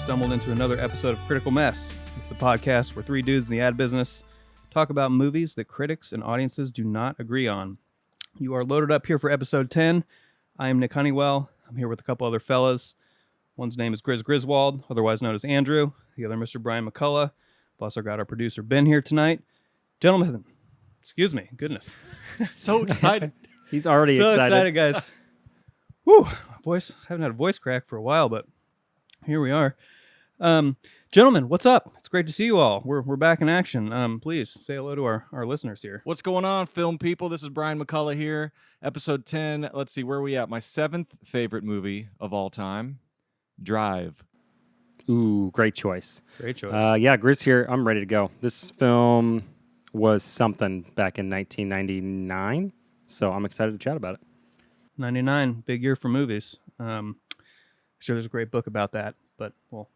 stumbled into another episode of Critical Mess. It's the podcast where three dudes in the ad business talk about movies that critics and audiences do not agree on. You are loaded up here for episode 10. I am Nick Honeywell. I'm here with a couple other fellas. One's name is Grizz Griswold, otherwise known as Andrew. The other, Mr. Brian McCullough. We've also got our producer, Ben, here tonight. Gentlemen, excuse me, goodness. So excited. He's already so excited. guys. Whew, voice. I haven't had a voice crack for a while, but here we are. Gentlemen, what's up? It's great to see you all. We're back in action. Please say hello to our listeners here. What's going on, film people? This is Brian McCullough here. Episode 10. Let's see, where are we at? My 7th favorite movie of all time, Drive. Ooh, great choice. Great choice. Yeah, Grizz here. I'm ready to go. This film was something back in 1999, so I'm excited to chat about it. 99, big year for movies. Sure, there's a great book about that, but we'll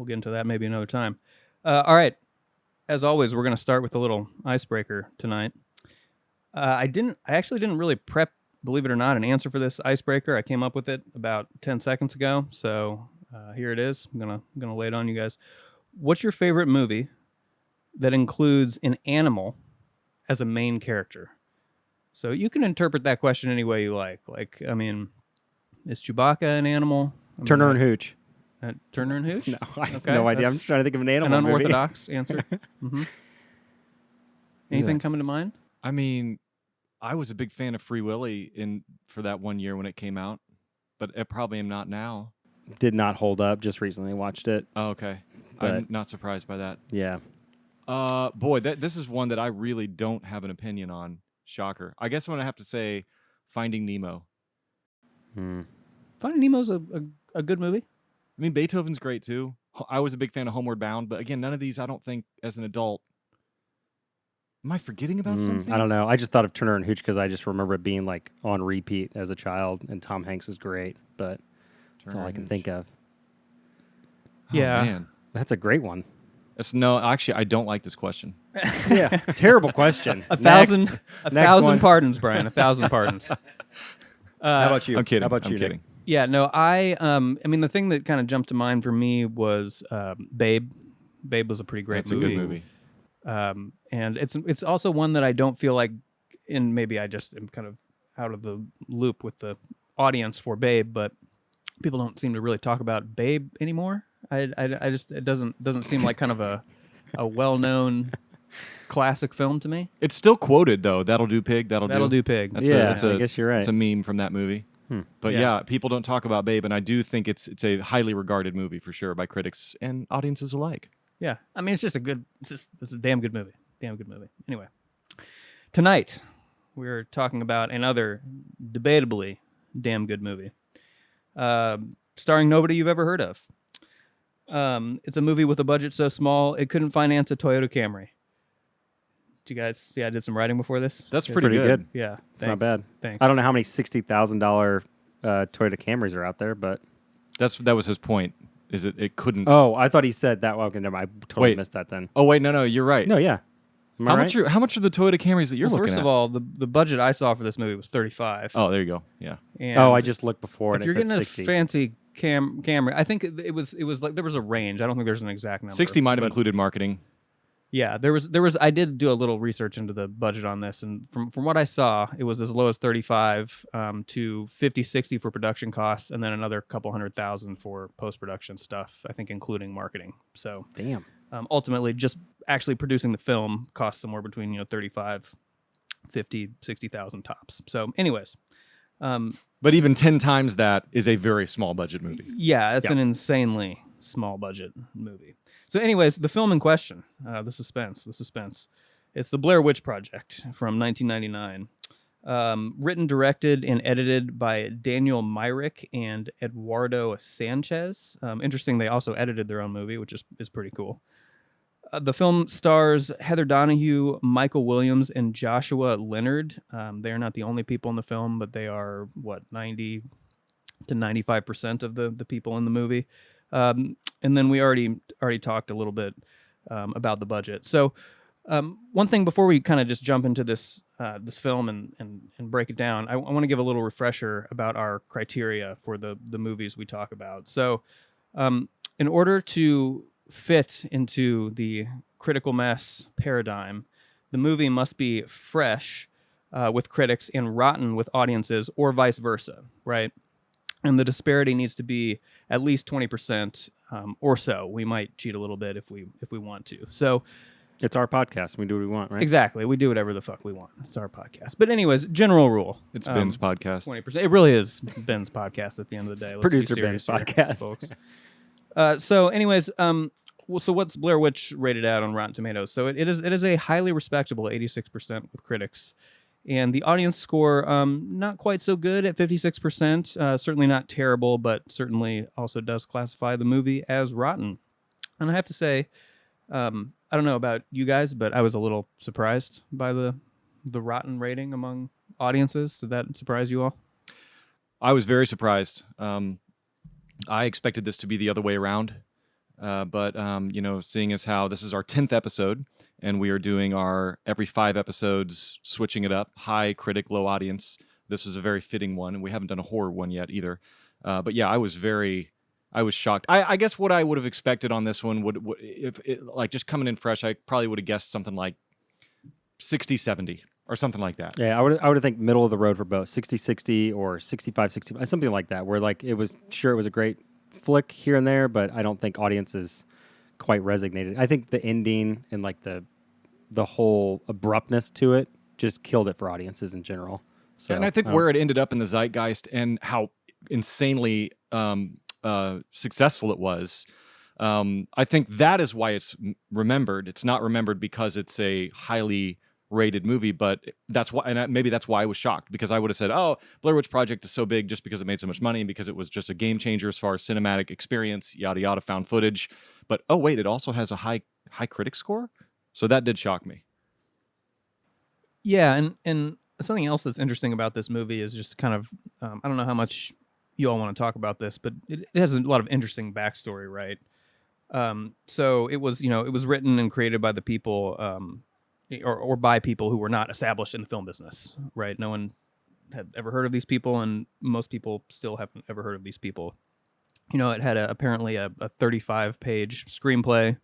get into that maybe another time. All right. As always, we're going to start with a little icebreaker tonight. I actually didn't really prep, believe it or not, an answer for this icebreaker. I came up with it about 10 seconds ago, so here it is. I'm gonna lay it on you guys. What's your favorite movie that includes an animal as a main character? So you can interpret that question any way you like. Like, I mean, is Chewbacca an animal? Turner and Hooch. Turner and Hooch? No, I have no idea. I'm trying to think of an animal An movie. unorthodox answer. Mm-hmm. Anything coming to mind? I mean, I was a big fan of Free Willy for that one year when it came out, but I probably am not now. Did not hold up. Just recently watched it. Oh, okay. But I'm not surprised by that. Yeah. Boy, this is one that I really don't have an opinion on. Shocker. I guess I'm going to have to say Finding Nemo. Finding Nemo's a good movie. I mean, Beethoven's great too. I was a big fan of Homeward Bound, but again, none of these I don't think as an adult. Am I forgetting about something? I don't know. I just thought of Turner and Hooch because I just remember it being like on repeat as a child, and Tom Hanks was great, but that's all I can think of. Oh, Yeah. Man. That's a great one. Actually, I don't like this question. Yeah. Terrible question. A thousand one. pardons, Brian. 1,000 pardons. How about you? I'm kidding. How about I'm you, kidding. Nick? Yeah, no, I mean, the thing that kind of jumped to mind for me was Babe. Babe was a pretty great That's movie. a good movie. And it's also one that I don't feel like, and maybe I just am kind of out of the loop with the audience for Babe, but people don't seem to really talk about Babe anymore. I just, it doesn't seem like kind of a well-known classic film to me. It's still quoted though. That'll do, pig. That'll do, pig. That's Yeah, I guess you're right. It's a meme from that movie. But yeah, people don't talk about Babe, and I do think it's a highly regarded movie for sure by critics and audiences alike. Yeah, I mean, it's a damn good movie. Damn good movie. Anyway, tonight we're talking about another debatably damn good movie, starring nobody you've ever heard of. It's a movie with a budget so small it couldn't finance a Toyota Camry. Did you guys see I did some writing before this? That's Pretty pretty good. Yeah, It's not bad. Thanks. I don't know how many $60,000 Toyota Camrys are out there, but That was his point. Is it couldn't? oh, I thought he said that. Well, okay, never mind. I totally Wait. missed that then. Oh wait, no, you're right. No, yeah. Am I right? How much are the Toyota Camrys that you're Well, looking first at? of all, the budget I saw for this movie was $35. Oh, there you go. Yeah. And Oh, I just looked before if and you're it said getting 60. a fancy Camry, I think it was like there was a range. I don't think there's an exact number. 60 might have but included marketing. Yeah, there was. I did do a little research into the budget on this, and from what I saw, it was as low as 35 to 50, 60 for production costs, and then another couple $100,000 for post-production stuff. I think including marketing. So Damn. ultimately, just actually producing the film costs somewhere between 35, 50, 60,000 tops. So, anyways, But even 10 times that is a very small budget movie. yeah, it's an insanely small budget movie. So anyways, the film in question, the suspense. It's the Blair Witch Project from 1999. Written, directed, and edited by Daniel Myrick and Eduardo Sanchez. Interesting, they also edited their own movie, which is pretty cool. The film stars Heather Donahue, Michael Williams, and Joshua Leonard. They are not the only people in the film, but they are, 90 to 95% of the people in the movie. And then we already talked a little bit about the budget. So one thing before we kind of just jump into this film and break it down, I want to give a little refresher about our criteria for the movies we talk about. So in order to fit into the critical mass paradigm, the movie must be fresh with critics and rotten with audiences, or vice versa, right? And the disparity needs to be at least 20% or so. We might cheat a little bit if we want to. So It's our podcast. We do what we want, right? exactly, we do whatever the fuck we want. It's our podcast. But anyways, general rule: It's Ben's podcast. 20%. It really is Ben's podcast. At the end of the day, let's Producer be Ben's serious here, podcast. folks. So, anyways, so what's Blair Witch rated out on Rotten Tomatoes? So it is a highly respectable 86% with critics. And the audience score, not quite so good at 56%. Certainly not terrible, but certainly also does classify the movie as rotten. And I have to say, I don't know about you guys, but I was a little surprised by the rotten rating among audiences. Did that surprise you all? I was very surprised. I expected this to be the other way around. But seeing as how this is our 10th episode, and we are doing our every 5 episodes, switching it up, high critic, low audience, this is a very fitting one, and we haven't done a horror one yet either. But yeah, I was shocked. I guess what I would have expected on this one would if it, like, just coming in fresh, I probably would have guessed something like 60, 70 or something like that. Yeah, I would think middle of the road for both, 60-60 or 65-65, something like that, where like it was a great flick here and there, but I don't think audiences quite resonated. I think the ending and like the whole abruptness to it just killed it for audiences in general. So, and I think where it ended up in the zeitgeist and how insanely successful it was, I think that is why it's remembered. It's not remembered because it's a highly rated movie, but that's why, and maybe that's why I was shocked, because I would have said, "Oh, Blair Witch Project is so big just because it made so much money and because it was just a game changer as far as cinematic experience, yada yada, found footage." But oh wait, it also has a high critic score, so that did shock me. Yeah, and something else that's interesting about this movie is just kind of I don't know how much you all want to talk about this, but it has a lot of interesting backstory, right? So it was written and created by the people. Or by people who were not established in the film business, right? No one had ever heard of these people, and most people still haven't ever heard of these people. It had apparently a 35-page screenplay,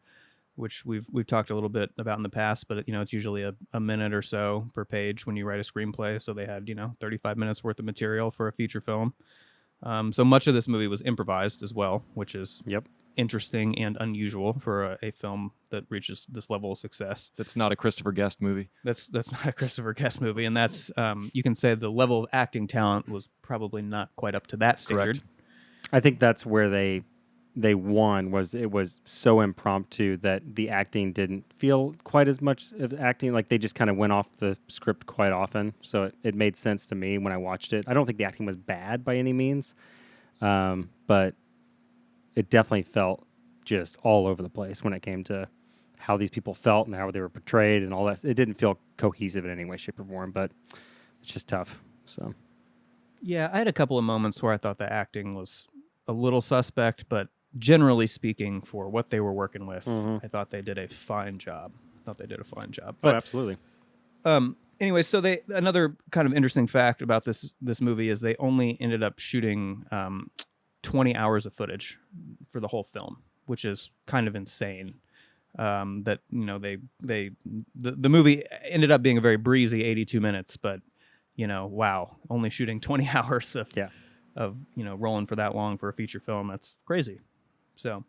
which we've talked a little bit about in the past, but it's usually a minute or so per page when you write a screenplay. So they had 35 minutes worth of material for a feature film. So much of this movie was improvised as well, which is interesting and unusual for a film that reaches this level of success. That's not a Christopher Guest movie. That's not a Christopher Guest movie, and that's you can say the level of acting talent was probably not quite up to that standard. Correct. I think that's where they won, was it was so impromptu that the acting didn't feel quite as much of acting. Like they just kind of went off the script quite often, so it made sense to me when I watched it. I don't think the acting was bad by any means, but it definitely felt just all over the place when it came to how these people felt and how they were portrayed and all that. It didn't feel cohesive in any way, shape, or form, but it's just tough. So, yeah, I had a couple of moments where I thought the acting was a little suspect, but generally speaking, for what they were working with, I thought they did a fine job. But, absolutely. Anyway, so another kind of interesting fact about this movie is they only ended up shooting 20 hours of footage for the whole film, which is kind of insane. That the movie ended up being a very breezy 82 minutes, but wow, only shooting 20 hours of rolling for that long for a feature film. That's crazy. So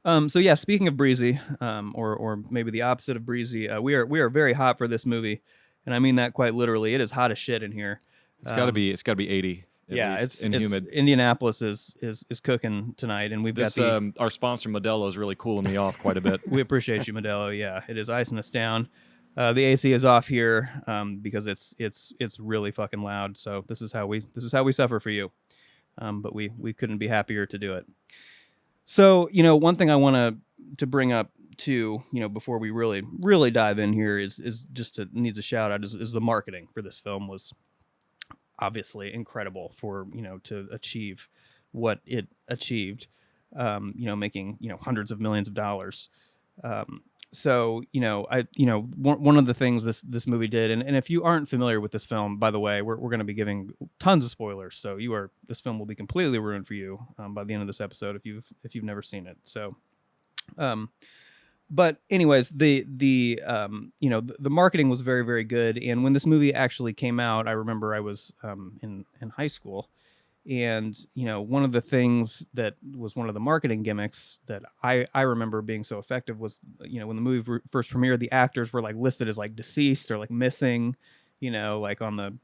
yeah, speaking of breezy, or maybe the opposite of breezy, we are very hot for this movie, and I mean that quite literally. It is hot as shit in here. It's got to be 80. It's humid. Indianapolis is cooking tonight, and we've This got our sponsor Modelo is really cooling me off quite a bit. we appreciate you, Modelo. Yeah, it is icing us down. The AC is off here because it's really fucking loud. So this is how we suffer for you. But we couldn't be happier to do it. So one thing I want to bring up too, before we really dive in here is just needs a shout out is the marketing for this film was obviously incredible for to achieve what it achieved, making hundreds of millions of dollars. So one of the things this movie did, and if you aren't familiar with this film, by the way, we're going to be giving tons of spoilers. So this film will be completely ruined for you by the end of this episode if you've never seen it. So, but anyways, the marketing was very, very good. And when this movie actually came out, I remember I was in high school. And one of the things that was one of the marketing gimmicks that I remember being so effective was when the movie first premiered, the actors were like listed as like deceased or like missing, like on the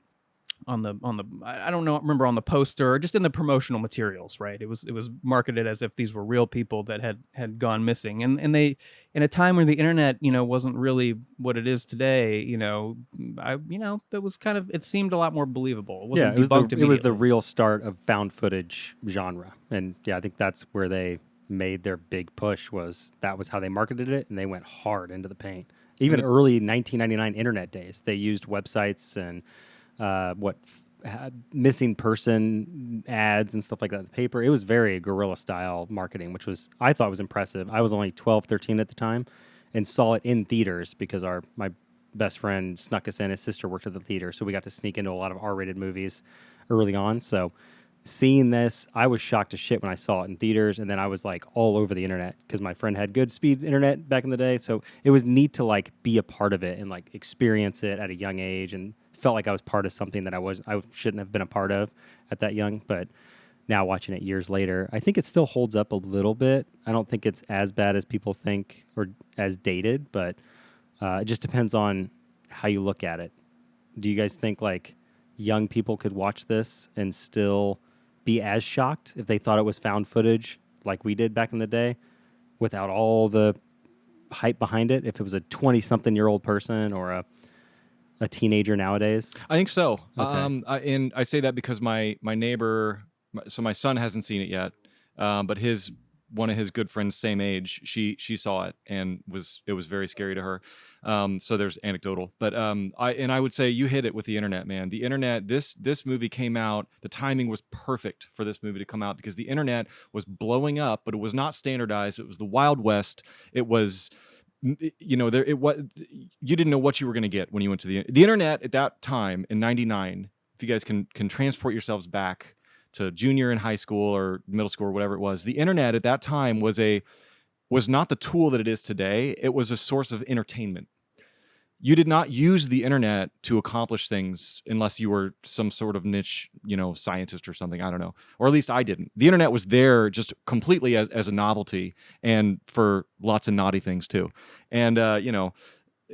I don't know, remember on the poster or just in the promotional materials, right? It was marketed as if these were real people that had gone missing, and they, in a time when the internet wasn't really what it is today, it was kind of, it seemed a lot more believable. It wasn't debunked immediately. It was the real start of found footage genre, and I think that's where they made their big push. That was how they marketed it, and they went hard into the paint. Even early 1999 internet days, they used websites and missing person ads and stuff like that in the paper. It was very guerrilla style marketing, which I thought was impressive. I was only 12, 13 at the time and saw it in theaters because my best friend snuck us in. His sister worked at the theater, so we got to sneak into a lot of R-rated movies early on. So seeing this, I was shocked to shit when I saw it in theaters, and then I was like all over the internet because my friend had good speed internet back in the day. So it was neat to like be a part of it and like experience it at a young age, and felt like I was part of something that I shouldn't have been a part of at that young. But now watching it years later, I think it still holds up a little bit. I don't think it's as bad as people think or as dated, but it just depends on how you look at it. Do you guys think like young people could watch this and still be as shocked if they thought it was found footage like we did back in the day without all the hype behind it? If it was a 20-something-year-old person or a teenager nowadays? I think so. Okay. And I say that because my neighbor, so my son hasn't seen it yet, but one of his good friends, same age, she saw it and it was very scary to her. So there's anecdotal, but I would say you hit it with the internet, man. The internet, this movie came out, the timing was perfect for this movie to come out because the internet was blowing up, but it was not standardized. It was the Wild West. It was, you didn't know what you were going to get when you went to the internet at that time in '99. If you guys can transport yourselves back to junior in high school or middle school or whatever it was, the internet at that time was not the tool that it is today. It was a source of entertainment. You did not use the internet to accomplish things unless you were some sort of niche, scientist or something. I don't know. Or at least I didn't. The internet was there just completely as a novelty and for lots of naughty things too. And,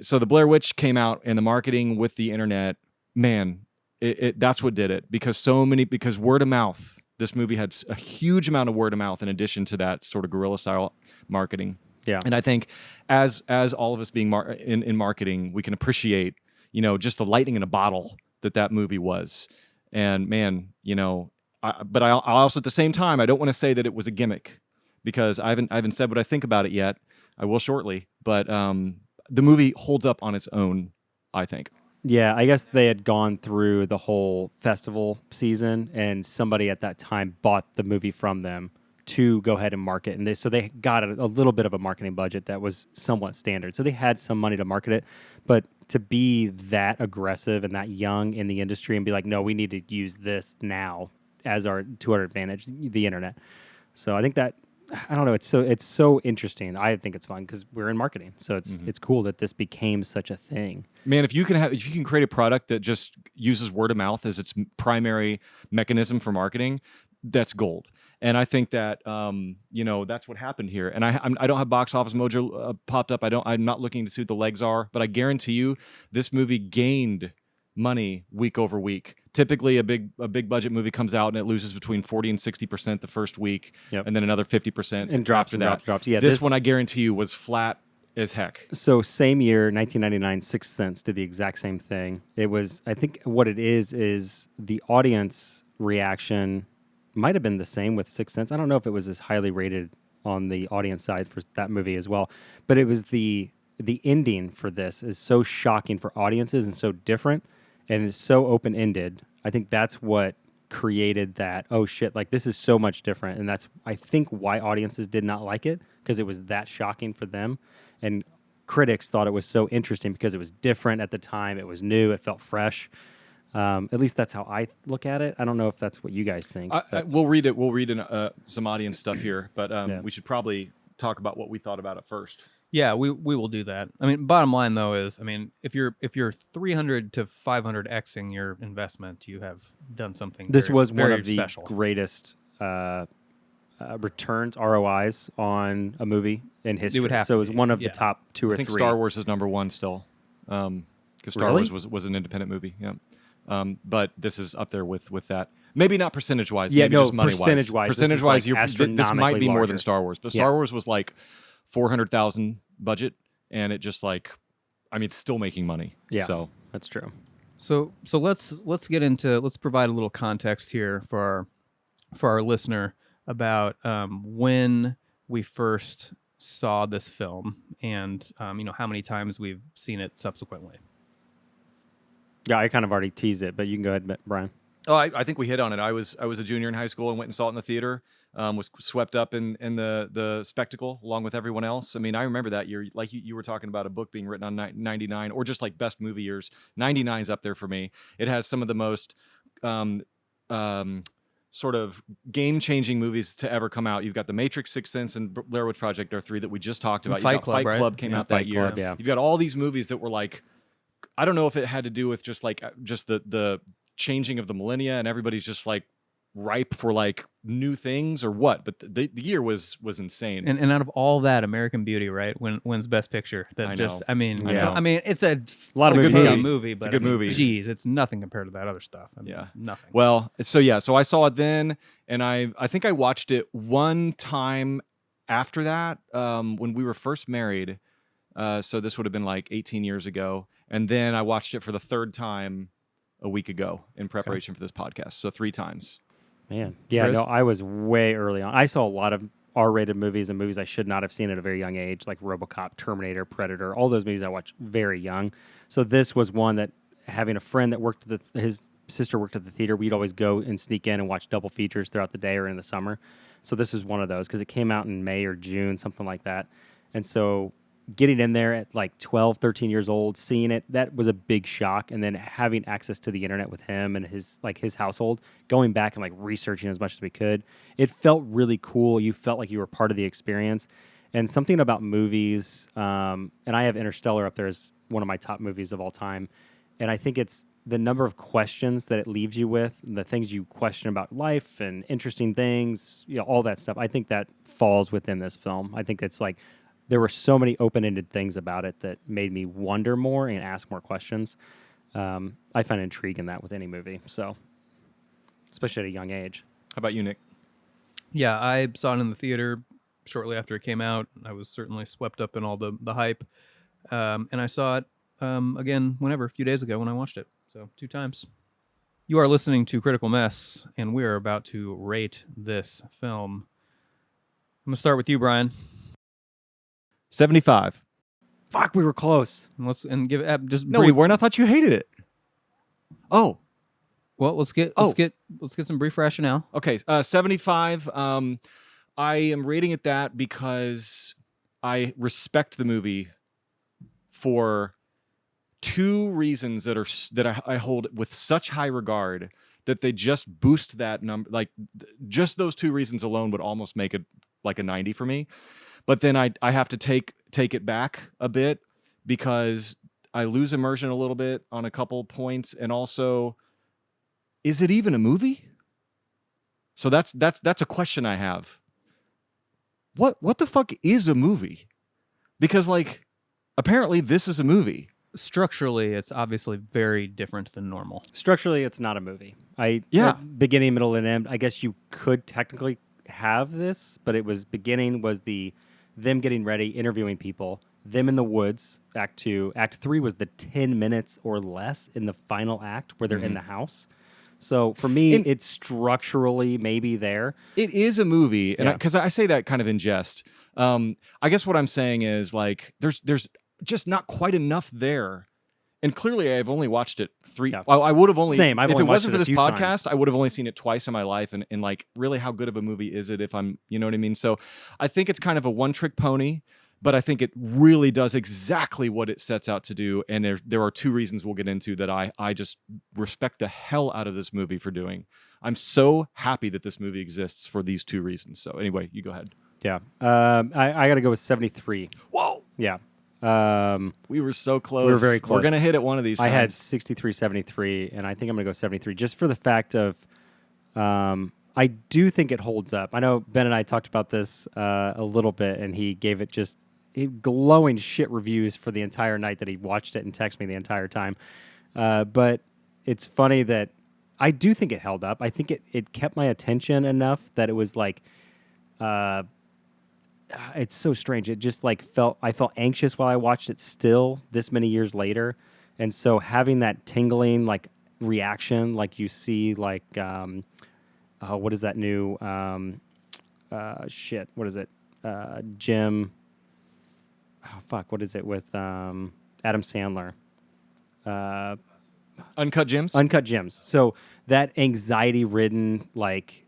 so the Blair Witch came out and the marketing with the internet, man, that's what did it because word of mouth, this movie had a huge amount of word of mouth in addition to that sort of guerrilla style marketing. Yeah. And I think as all of us being in marketing, we can appreciate, just the lightning in a bottle that movie was. And man, but I also at the same time, I don't want to say that it was a gimmick because I haven't said what I think about it yet. I will shortly, but the movie holds up on its own, I think. Yeah, I guess they had gone through the whole festival season, and somebody at that time bought the movie from them to go ahead and market. And so they got a little bit of a marketing budget that was somewhat standard. So they had some money to market it. But to be that aggressive and that young in the industry and be like, no, we need to use this now to our advantage, the internet. So I think that, I don't know, it's so interesting. I think it's fun because we're in marketing. So it's cool that this became such a thing. Man, if you can create a product that just uses word of mouth as its primary mechanism for marketing, that's gold. And I think that that's what happened here. And I don't have Box Office Mojo popped up. I'm not looking to see what the legs are, but I guarantee you this movie gained money week over week. Typically, a big budget movie comes out and it loses between 40 and 60% the first week, and then another 50% and drops after that. Drops. Yeah, this one I guarantee you was flat as heck. So same year, 1999, Sixth Sense did the exact same thing. It was, I think, what it is the audience reaction might have been the same with Sixth Sense. I don't know if it was as highly rated on the audience side for that movie as well, but it was the ending for this is so shocking for audiences and so different, and it's so open-ended. I think that's what created that, oh shit, like this is so much different, and that's, I think, why audiences did not like it, because it was that shocking for them. And critics thought it was so interesting because it was different at the time. It was new. It felt fresh. At least that's how I look at it. I don't know if that's what you guys think. We'll read it. We'll read some audience stuff here, but Yeah. we should probably talk about what we thought about it first. Yeah, we will do that. I mean, bottom line though is, I mean, if you're 300 to 500xing your investment, you have done something. This very, was very one of the special. greatest returns, ROIs on a movie in history. It would have so to it was be, one of yeah. the top two or I think three. Star Wars is number one still, because Star Really? Wars was an independent movie. Yeah. But this is up there with that. Maybe not percentage wise. Yeah, maybe no, just money wise. percentage-wise, this is, Percentage wise, like, this might be astronomically more larger. than Star Wars. But Yeah. Star Wars was like 400,000 budget, and it just like, I mean, it's still making money. Yeah. So That's true. So let's get into, let's provide a little context here for our listener about when we first saw this film and how many times we've seen it subsequently. Yeah, I kind of already teased it, but you can go ahead, Brian. Oh, I think we hit on it. I was a junior in high school and went and saw it in the theater. Was swept up in the spectacle along with everyone else. I mean, I remember that year, like you were talking about a book being written on 99, or just like best movie years. 99 is up there for me. It has some of the most sort of game-changing movies to ever come out. You've got The Matrix, Sixth Sense, and Blair Witch Project are three that we just talked about. Fight You've got Club, Fight right? Club came Yeah, out that Fight year. Club, yeah. You've got all these movies that were like, I don't know if it had to do with just the changing of the millennia and everybody's just like ripe for like new things or what, but the year was insane. And out of all that, American Beauty, right, wins Best Picture. That I just, know. I mean, I know. I mean, it's a lot of good movies. movie, but a good movie. Geez, it's nothing compared to that other stuff. I mean, Yeah. nothing. Well, so I saw it then, and I think I watched it one time after that when we were first married. So this would have been like 18 years ago, and then I watched it for the third time a week ago in preparation for this podcast. So 3 times. Man, yeah, Chris? no, I was way early on. I saw a lot of R-rated movies and movies I should not have seen at a very young age, like RoboCop, Terminator, Predator, all those movies I watched very young. So this was one that, having a friend that worked at his sister worked at the theater, we'd always go and sneak in and watch double features throughout the day or in the summer. So this was one of those because it came out in May or June, something like that. And so getting in there at like 12, 13 years old, seeing it, that was a big shock. And then having access to the internet with him and his household, going back and like researching as much as we could, it felt really cool. You felt like you were part of the experience. And something about movies, and I have Interstellar up there as one of my top movies of all time. And I think it's the number of questions that it leaves you with, and the things you question about life and interesting things, all that stuff. I think that falls within this film. I think it's like, there were so many open-ended things about it that made me wonder more and ask more questions. I find intrigue in that with any movie, so especially at a young age. How about you, Nick? Yeah, I saw it in the theater shortly after it came out. I was certainly swept up in all the hype, and I saw it again a few days ago when I watched it. So 2 times. You are listening to Critical Mess, and we are about to rate this film. I'm gonna start with you, Brian. 75. Fuck, we were close. And give it just No, we weren't. I thought you hated it. Oh, Well, let's get some brief rationale. okay. 75. I am rating it that because I respect the movie for 2 reasons that I hold with such high regard that they just boost that number. Like just those 2 reasons alone would almost make it like a 90 for me. But then I have to take it back a bit because I lose immersion a little bit on a couple points, and also, is it even a movie? So that's a question I have. What the fuck is a movie? Because like apparently this is a movie. Structurally, it's obviously very different than normal. Structurally, it's not a movie. Beginning, middle, and end. I guess you could technically have this, but it was beginning was them getting ready, interviewing people, them in the woods, act 2. Act 3 was the 10 minutes or less in the final act where they're in the house. So for me, it's structurally maybe there. It is a movie, and Yeah. because I say that kind of in jest. I guess what I'm saying is like there's just not quite enough there. And clearly, I've only watched it 3. Yeah. I would have only. Same. I've if only it wasn't watched for it a this few podcast, times. I would have only seen it twice in my life. And like, really, how good of a movie is it? If I'm, you know what I mean. So, I think it's kind of a one-trick pony. but I think it really does exactly what it sets out to do. And there are two reasons we'll get into that I just respect the hell out of this movie for doing. I'm so happy that this movie exists for these two reasons. So anyway, you go ahead. Yeah. I got to go with 73. Whoa. Yeah. We were so close. We were very close. We're going to hit it one of these times. I had 63, 73, and I think I'm going to go 73 just for the fact of I do think it holds up. I know Ben and I talked about this a little bit, and he gave it just glowing shit reviews for the entire night that he watched it and texted me the entire time. But it's funny that I do think it held up. I think it kept my attention enough that it was like, it's so strange. It just like I felt anxious while I watched it still this many years later. And so having that tingling like reaction, like you see like, what is that new, what is it? Jim, what is it with Adam Sandler? Uncut Gems? Uncut Gems. So that anxiety-ridden, like,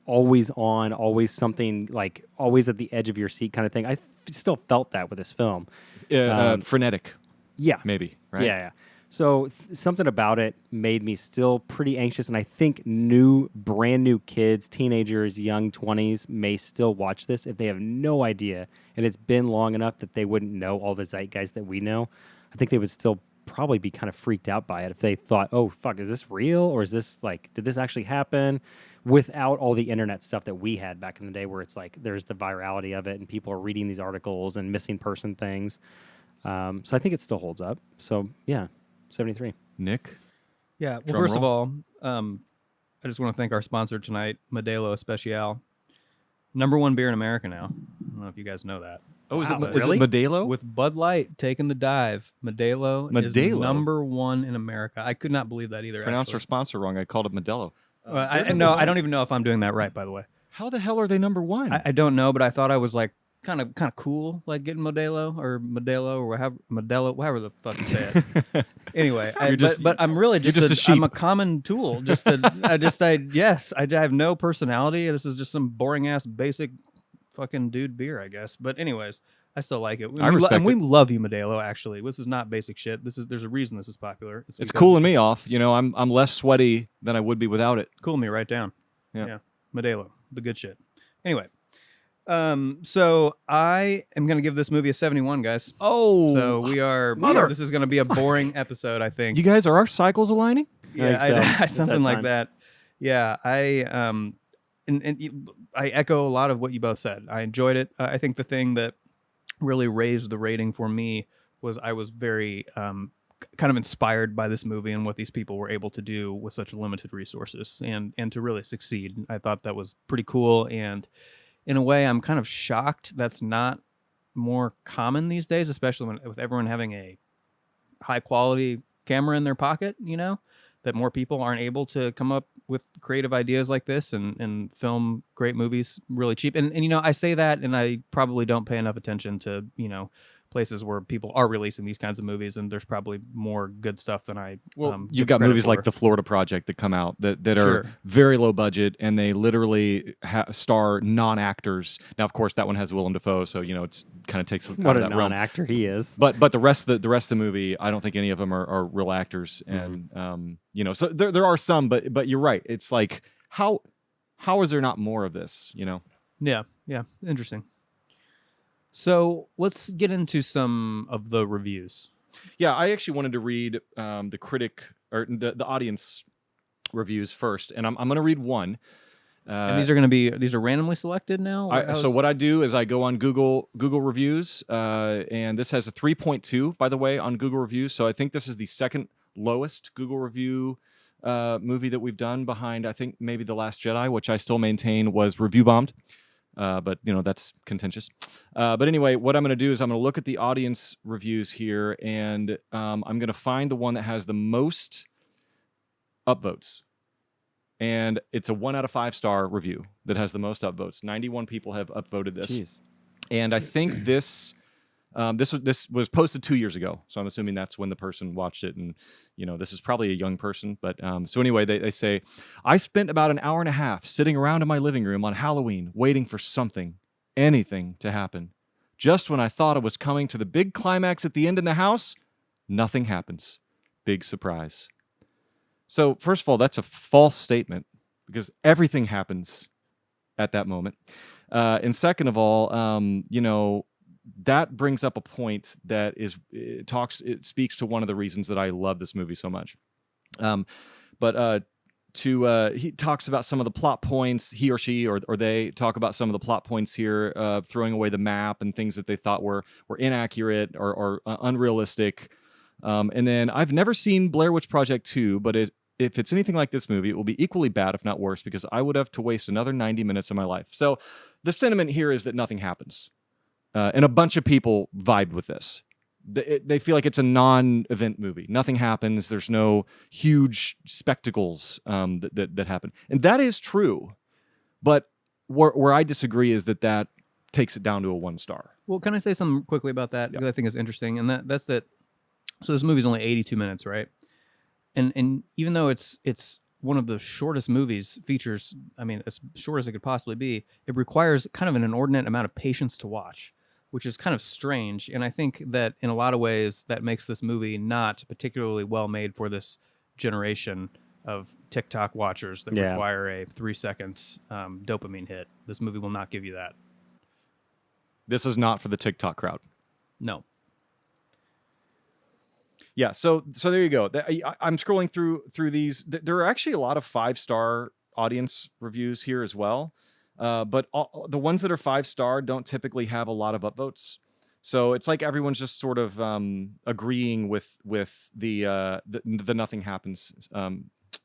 always on, always something, like, always at the edge of your seat kind of thing. I still felt that with this film. Frenetic. Yeah. Maybe, right? Yeah. So something about it made me still pretty anxious, and I think brand new kids, teenagers, young 20s may still watch this if they have no idea, and it's been long enough that they wouldn't know all the zeitgeist that we know. I think they would still probably be kind of freaked out by it if they thought, oh, fuck, is this real? Or is this, like, did this actually happen? Without all the internet stuff that we had back in the day where it's like there's the virality of it and people are reading these articles and missing person things. So I think it still holds up. So, yeah. 73. Nick? Yeah. Well, Drum first of roll. all, I just want to thank our sponsor tonight, Modelo Especial. #1 beer in America now. I don't know if you guys know that. Oh, is Wow, it really? Modelo? With Bud Light taking the dive, Modelo is Modelo? #1 in America. I could not believe that either. Pronounced our actually. sponsor wrong. I called it Modelo. I don't even know if I'm doing that right, by the way. How the hell are they #1? I don't know, but I thought I was like kind of cool, like getting Modelo or however the fuck you say it. Anyway, but I'm really just a sheep. I'm a common tool. I have no personality. This is just some boring ass basic fucking dude beer, I guess. But anyways, I still like it. I respect and we it. love you, Modelo. Actually, this is not basic shit. There's a reason this is popular. It's cooling me off. You know, I'm less sweaty than I would be without it. Cooling me right down. Yeah. Modelo, the good shit. Anyway. So I am going to give this movie a 71, guys. Oh, So we are. This is going to be a boring episode, I think. you guys, are our cycles aligning? Yeah, I think so. It's something that like time. that. Yeah, I echo a lot of what you both said. I enjoyed it. I think the thing that really raised the rating for me was I was very kind of inspired by this movie and what these people were able to do with such limited resources and to really succeed. I thought that was pretty cool, and in a way, I'm kind of shocked that's not more common these days, especially with everyone having a high quality camera in their pocket, you know, that more people aren't able to come up with creative ideas like this and film great movies really cheap. And you know, I say that and I probably don't pay enough attention to, you know, places where people are releasing these kinds of movies, and there's probably more good stuff than I. You've got movies like The Florida Project that come out that Sure. are very low budget, and they literally star non-actors. Now, of course, that one has Willem Dafoe, so you know it's kind of takes What out a of that realm. non-actor he is. But the rest of the movie, I don't think any of them are real actors, and you know, so there are some, but you're right. It's like how is there not more of this? You know? Yeah, interesting. So let's get into some of the reviews. Yeah, I actually wanted to read the critic or the audience reviews first, and I'm going to read one. And these are randomly selected now. So what I do is I go on Google reviews, and this has a 3.2, by the way, on Google reviews. So I think this is the second lowest Google review movie that we've done, behind I think maybe The Last Jedi, which I still maintain was review bombed. But you know, that's contentious. But anyway, what I'm going to do is I'm going to look at the audience reviews here, and I'm going to find the one that has the most upvotes. And it's a 1 out of 5 star review that has the most upvotes. 91 people have upvoted this. Jeez. And I think this was posted 2 years ago, so I'm assuming that's when the person watched it. And you know, this is probably a young person, but so anyway, they say, I spent about an hour and a half sitting around in my living room on Halloween waiting for anything to happen. Just when I thought I was coming to the big climax at the end in the house, nothing happens. Big surprise. So, first of all, that's a false statement because everything happens at that moment. And second of all, that brings up a point that it speaks to one of the reasons that I love this movie so much. He talks about some of the plot points, he or she or they talk about some of the plot points here, throwing away the map and things that they thought were inaccurate or unrealistic. And then I've never seen Blair Witch Project 2, but if it's anything like this movie, it will be equally bad, if not worse, because I would have to waste another 90 minutes of my life. So the sentiment here is that nothing happens. And a bunch of people vibed with this. They feel like it's a non-event movie. Nothing happens. There's no huge spectacles that happen. And that is true. But where I disagree is that takes it down to a 1 star. Well, can I say something quickly about that? Yeah. Because I think it's interesting. And that's that. So this movie's only 82 minutes, right? And even though it's one of the shortest movies, features, I mean, as short as it could possibly be, it requires kind of an inordinate amount of patience to watch, which is kind of strange. And I think that in a lot of ways that makes this movie not particularly well made for this generation of TikTok watchers that require a 3-second dopamine hit. This movie will not give you that. This is not for the TikTok crowd. No. Yeah, so there you go. I'm scrolling through these. There are actually a lot of 5-star audience reviews here as well, but the ones that are 5-star don't typically have a lot of upvotes. So it's like everyone's just sort of agreeing with the nothing happens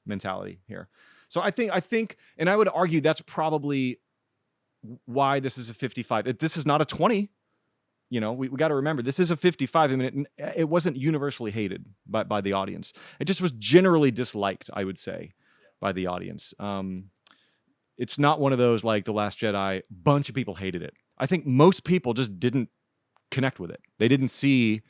mentality here. So I think, and I would argue that's probably why this is a 55. This is not a 20. We got to remember, this is a 55. I mean, it wasn't universally hated by the audience. It just was generally disliked, I would say, by the audience. It's not one of those like The Last Jedi, bunch of people hated it. I think most people just didn't connect with it. They didn't see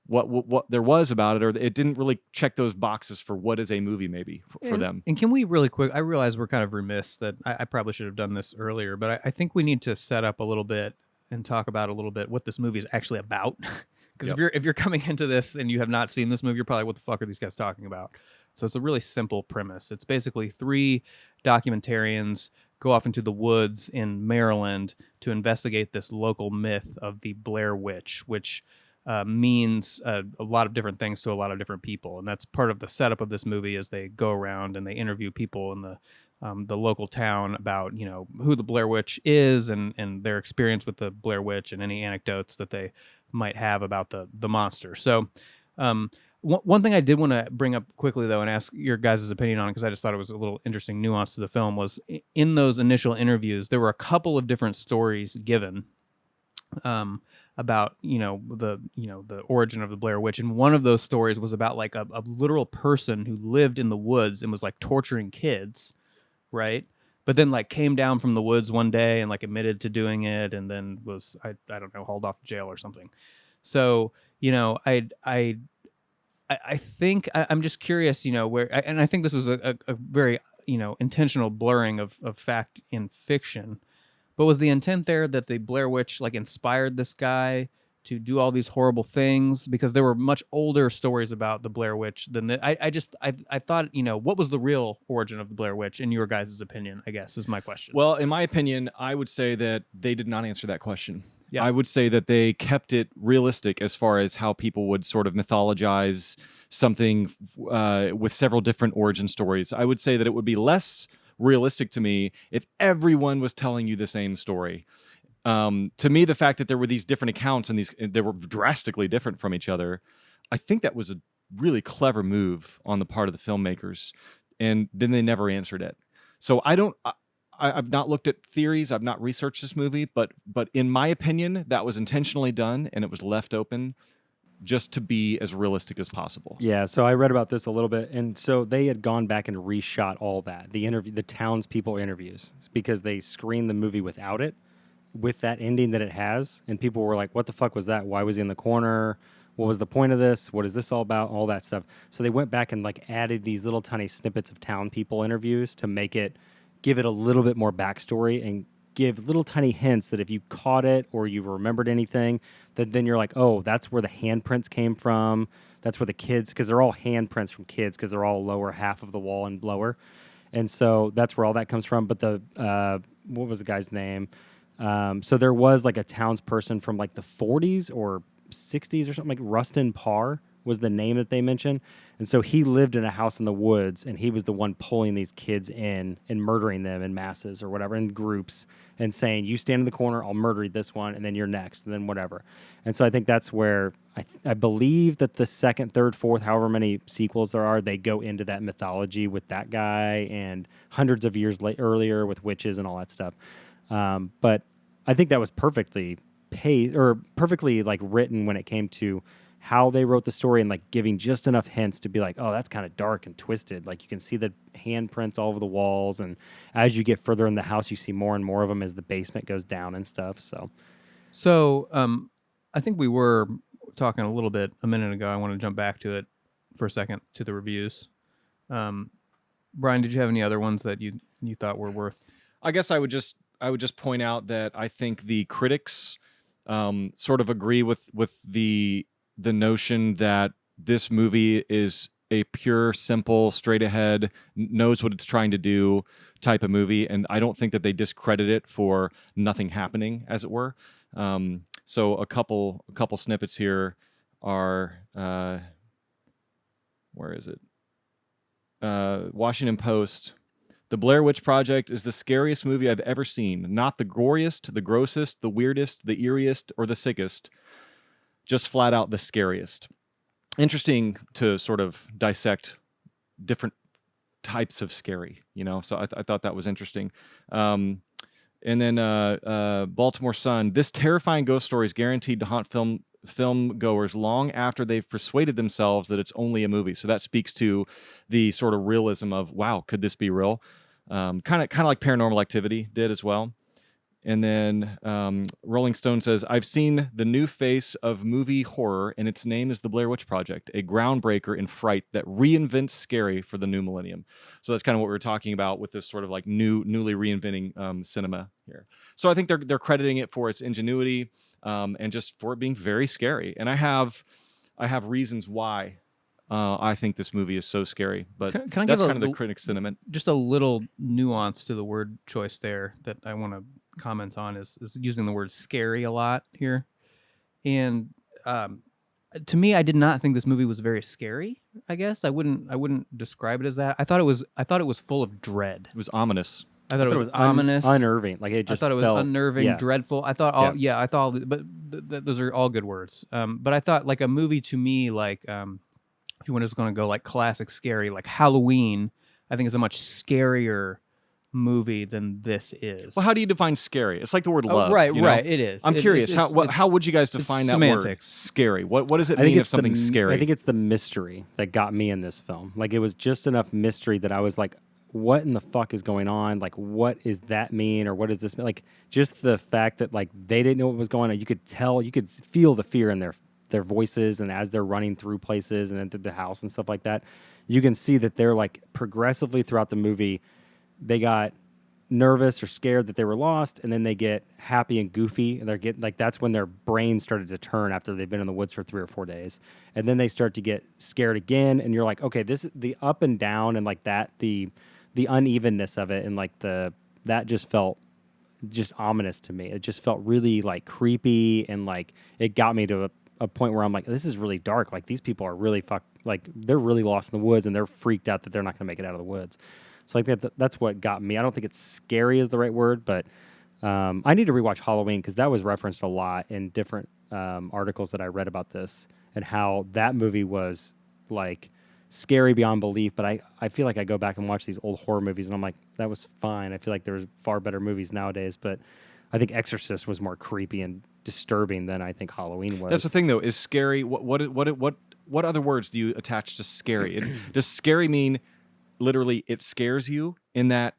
what there was about it, or it didn't really check those boxes for what is a movie maybe for them. And can we really quick, I realize we're kind of remiss that I probably should have done this earlier, but I think we need to set up a little bit and talk about a little bit what this movie is actually about. Because if you're coming into this and you have not seen this movie, you're probably, what the fuck are these guys talking about? So it's a really simple premise. It's basically 3 documentarians go off into the woods in Maryland to investigate this local myth of the Blair Witch, which means a lot of different things to a lot of different people. And that's part of the setup of this movie, as they go around and they interview people in the local town about, who the Blair Witch is and their experience with the Blair Witch and any anecdotes that they might have about the monster. So one thing I did want to bring up quickly, though, and ask your guys' opinion on it, because I just thought it was a little interesting nuance to the film, was in those initial interviews, there were a couple of different stories given about the origin of the Blair Witch, and one of those stories was about like a literal person who lived in the woods and was like torturing kids, right? But then like came down from the woods one day and like admitted to doing it, and then was I don't know, hauled off to jail or something. So I think I'm just curious, where, and I think this was a very intentional blurring of fact in fiction. But was the intent there that the Blair Witch like inspired this guy to do all these horrible things? Because there were much older stories about the Blair Witch than I thought, what was the real origin of the Blair Witch in your guys' opinion, I guess, is my question. Well, in my opinion, I would say that they did not answer that question. Yeah. I would say that they kept it realistic as far as how people would sort of mythologize something with several different origin stories. I would say that it would be less realistic to me if everyone was telling you the same story. To me, the fact that there were these different accounts and they were drastically different from each other, I think that was a really clever move on the part of the filmmakers, and then they never answered it. So I've not looked at theories, I've not researched this movie, but in my opinion, that was intentionally done, and it was left open just to be as realistic as possible. Yeah, so I read about this a little bit, and so they had gone back and reshot all that, the townspeople interviews, because they screened the movie without it, with that ending that it has, and people were like, what the fuck was that? Why was he in the corner? What was the point of this? What is this all about? All that stuff. So they went back and like added these little tiny snippets of town people interviews to give it a little bit more backstory and give little tiny hints that if you caught it or you remembered anything, that then you're like, oh, that's where the handprints came from. That's where the kids, because they're all handprints from kids, because they're all lower half of the wall and lower. And so that's where all that comes from. But what was the guy's name? So there was like a townsperson from like the 40s or 60s or something, like Rustin Parr was the name that they mentioned. And so he lived in a house in the woods, and he was the one pulling these kids in and murdering them in masses or whatever, in groups, and saying, you stand in the corner, I'll murder this one, and then you're next, and then whatever. And so I think that's where I believe that the second, third, fourth, however many sequels there are, they go into that mythology with that guy and hundreds of years earlier with witches and all that stuff. But I think that was perfectly paced or perfectly like written when it came to how they wrote the story and like giving just enough hints to be like, oh, that's kind of dark and twisted. Like you can see the handprints all over the walls, and as you get further in the house, you see more and more of them as the basement goes down and stuff. So I think we were talking a little bit a minute ago. I want to jump back to it for a second to the reviews. Brian, did you have any other ones that you thought were worth? I guess I would just point out that I think the critics sort of agree with the notion that this movie is a pure, simple, straight ahead, knows what it's trying to do type of movie, and I don't think that they discredit it for nothing happening, as it were. So a couple snippets here are where is it? Washington Post. The Blair Witch Project is the scariest movie I've ever seen. Not the goriest, the grossest, the weirdest, the eeriest, or the sickest. Just flat out the scariest. Interesting to sort of dissect different types of scary, so I thought that was interesting. And then Baltimore Sun, this terrifying ghost story is guaranteed to haunt film goers long after they've persuaded themselves that it's only a movie. So that speaks to the sort of realism of, wow, could this be real? Kind of like Paranormal Activity did as well. And then Rolling Stone says, I've seen the new face of movie horror, and its name is The Blair Witch Project, a groundbreaker in fright that reinvents scary for the new millennium. So that's kind of what we were talking about with this sort of like newly reinventing cinema here. So I think they're crediting it for its ingenuity and just for it being very scary. And I have reasons why I think this movie is so scary, but can I that's give kind of the critic's sentiment. Just a little nuance to the word choice there that I want to comment on is using the word scary a lot here. And to me, I did not think this movie was very scary. I guess I wouldn't describe it as that. I thought it was full of dread. It was ominous. I thought it was ominous, unnerving. Like it just I thought it was felt, unnerving, dreadful. I thought but those are all good words. But I thought like a movie to me, like if you were just going to go like classic scary, like Halloween, I think is a much scarier movie than this is. Well, how do you define scary? It's like the word love. Right. It is. I'm curious. How would you guys define that semantics. word? Scary. What does it mean if something's scary? I think it's the mystery that got me in this film. Like it was just enough mystery that I was like, what in the fuck is going on? Like, what does that mean? Or what does this mean? Like, just the fact that like they didn't know what was going on. You could tell, you could feel the fear in their voices, and as they're running through places and then through the house and stuff like that, you can see that they're like progressively throughout the movie, they got nervous or scared that they were lost, and then they get happy and goofy, and they're getting like, that's when their brains started to turn after they've been in the woods for 3 or 4 days, and then they start to get scared again, and you're like, okay, this is the up and down and like that, the unevenness of it, and like that just felt just ominous to me. It just felt really like creepy, and like it got me to a point where I'm like, this is really dark. Like these people are really like they're really lost in the woods, and they're freaked out that they're not going to make it out of the woods. So like that's what got me. I don't think it's scary is the right word, but I need to rewatch Halloween because that was referenced a lot in different articles that I read about this, and how that movie was like scary beyond belief. But I feel like I go back and watch these old horror movies, and I'm like, that was fine. I feel like there's far better movies nowadays, but I think Exorcist was more creepy and disturbing than I think Halloween was. That's the thing, though. Is scary? What other words do you attach to scary? Does scary mean literally it scares you in that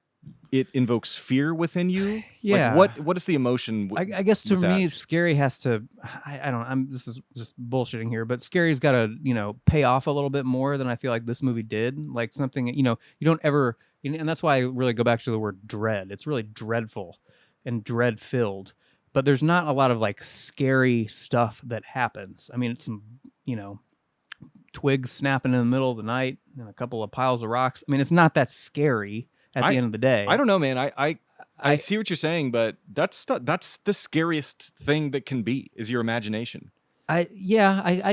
it invokes fear within you? Yeah. Like what is the emotion? I guess to me, that? scary has to. I don't. This is just bullshitting here, but scary's got to pay off a little bit more than I feel like this movie did. Like something you don't ever, and that's why I really go back to the word dread. It's really dreadful. and dread filled, but there's not a lot of like scary stuff that happens. I mean, it's some, twigs snapping in the middle of the night and a couple of piles of rocks. I mean, it's not that scary at the end of the day. I don't know, man. I see what you're saying, but that's the scariest thing that can be is your imagination. I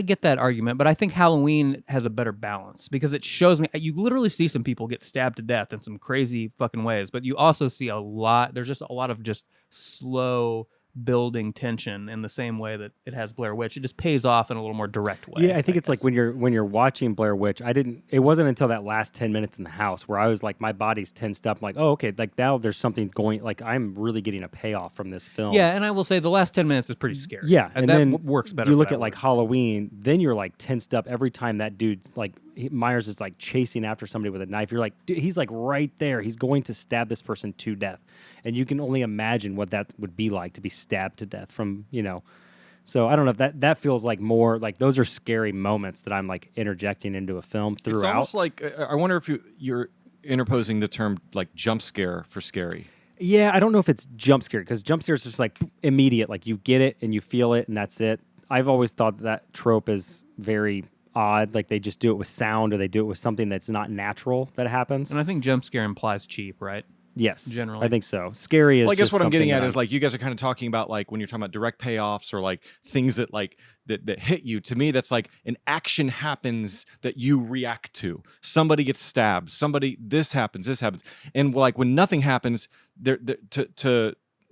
get that argument, but I think Halloween has a better balance because it shows me you literally see some people get stabbed to death in some crazy fucking ways, but you also see there's just a lot of just slow building tension in the same way that it has Blair Witch. It just pays off in a little more direct way. Yeah, I think it's like when you're watching Blair Witch, it wasn't until that last 10 minutes in the house where I was like, my body's tensed up. I'm like, oh, okay, like now there's something going, like I'm really getting a payoff from this film. Yeah, and I will say the last 10 minutes is pretty scary. Yeah, and that then works better. You look at like Halloween, then you're like tensed up every time that dude, like Myers is like chasing after somebody with a knife. You're like, dude, he's like right there. He's going to stab this person to death. And you can only imagine what that would be like to be stabbed to death from, So I don't know if that feels like more like those are scary moments that I'm like interjecting into a film throughout. It's almost like I wonder if you're interposing the term like jump scare for scary. Yeah, I don't know if it's jump scare because jump scare is just like immediate, like you get it and you feel it and that's it. I've always thought that trope is very odd, like they just do it with sound or they do it with something that's not natural that happens. And I think jump scare implies cheap, right? Yes, generally. I think so. Scary is. Well, I guess what I'm getting at is like you guys are kind of talking about like when you're talking about direct payoffs or like things that like that hit you. To me, that's like an action happens that you react to. Somebody gets stabbed. This happens, and like when nothing happens,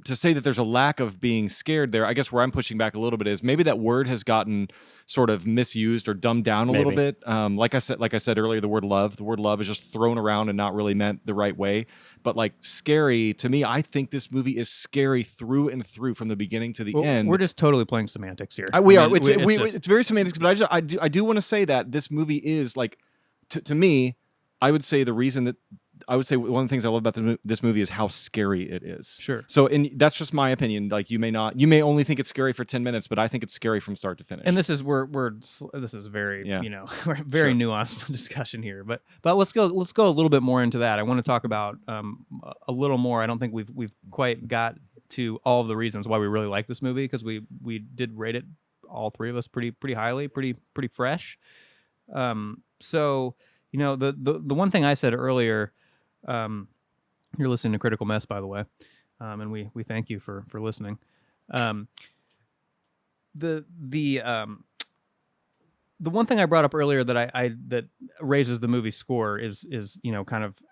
to say that there's a lack of being scared there, I guess where I'm pushing back a little bit is maybe that word has gotten sort of misused or dumbed down a little bit. Like I said earlier, the word love is just thrown around and not really meant the right way. But like scary to me, I think this movie is scary through and through from the beginning to the end. We're just totally playing semantics here. It's very semantics, but I do want to say that this movie is like to me, I would say one of the things I love about this movie is how scary it is. Sure. So, and that's just my opinion. Like you may only think it's scary for 10 minutes, but I think it's scary from start to finish. And this is this is very very nuanced discussion here. But let's go a little bit more into that. I want to talk about a little more. I don't think we've quite got to all of the reasons why we really like this movie because we did rate it, all three of us, pretty highly, pretty fresh. So the one thing I said earlier. You're listening to Critical Mess, by the way, and we thank you for listening. The one thing I brought up earlier that raises the movie score is kind of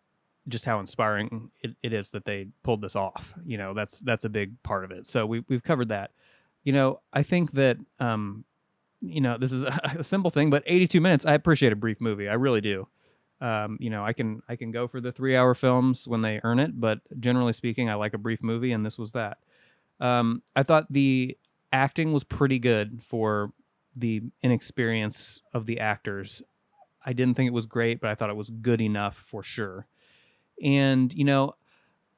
just how inspiring it is that they pulled this off. That's a big part of it. So we've covered that. I think that this is a simple thing, but 82 minutes. I appreciate a brief movie. I really do. I can go for the 3-hour films when they earn it, but generally speaking, I like a brief movie, and this was that. I thought the acting was pretty good for the inexperience of the actors. I didn't think it was great, but I thought it was good enough for sure. And,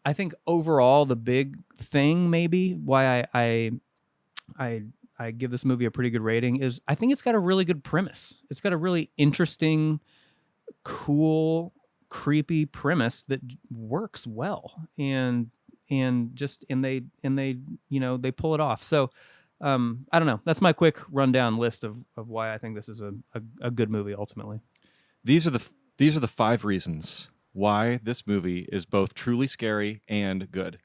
I think overall the big thing maybe why I give this movie a pretty good rating is I think it's got a really good premise. It's got a really interesting, cool, creepy premise that works well, and they pull it off. So I don't know. That's my quick rundown list of why I think this is a good movie ultimately. These are the 5 reasons why this movie is both truly scary and good.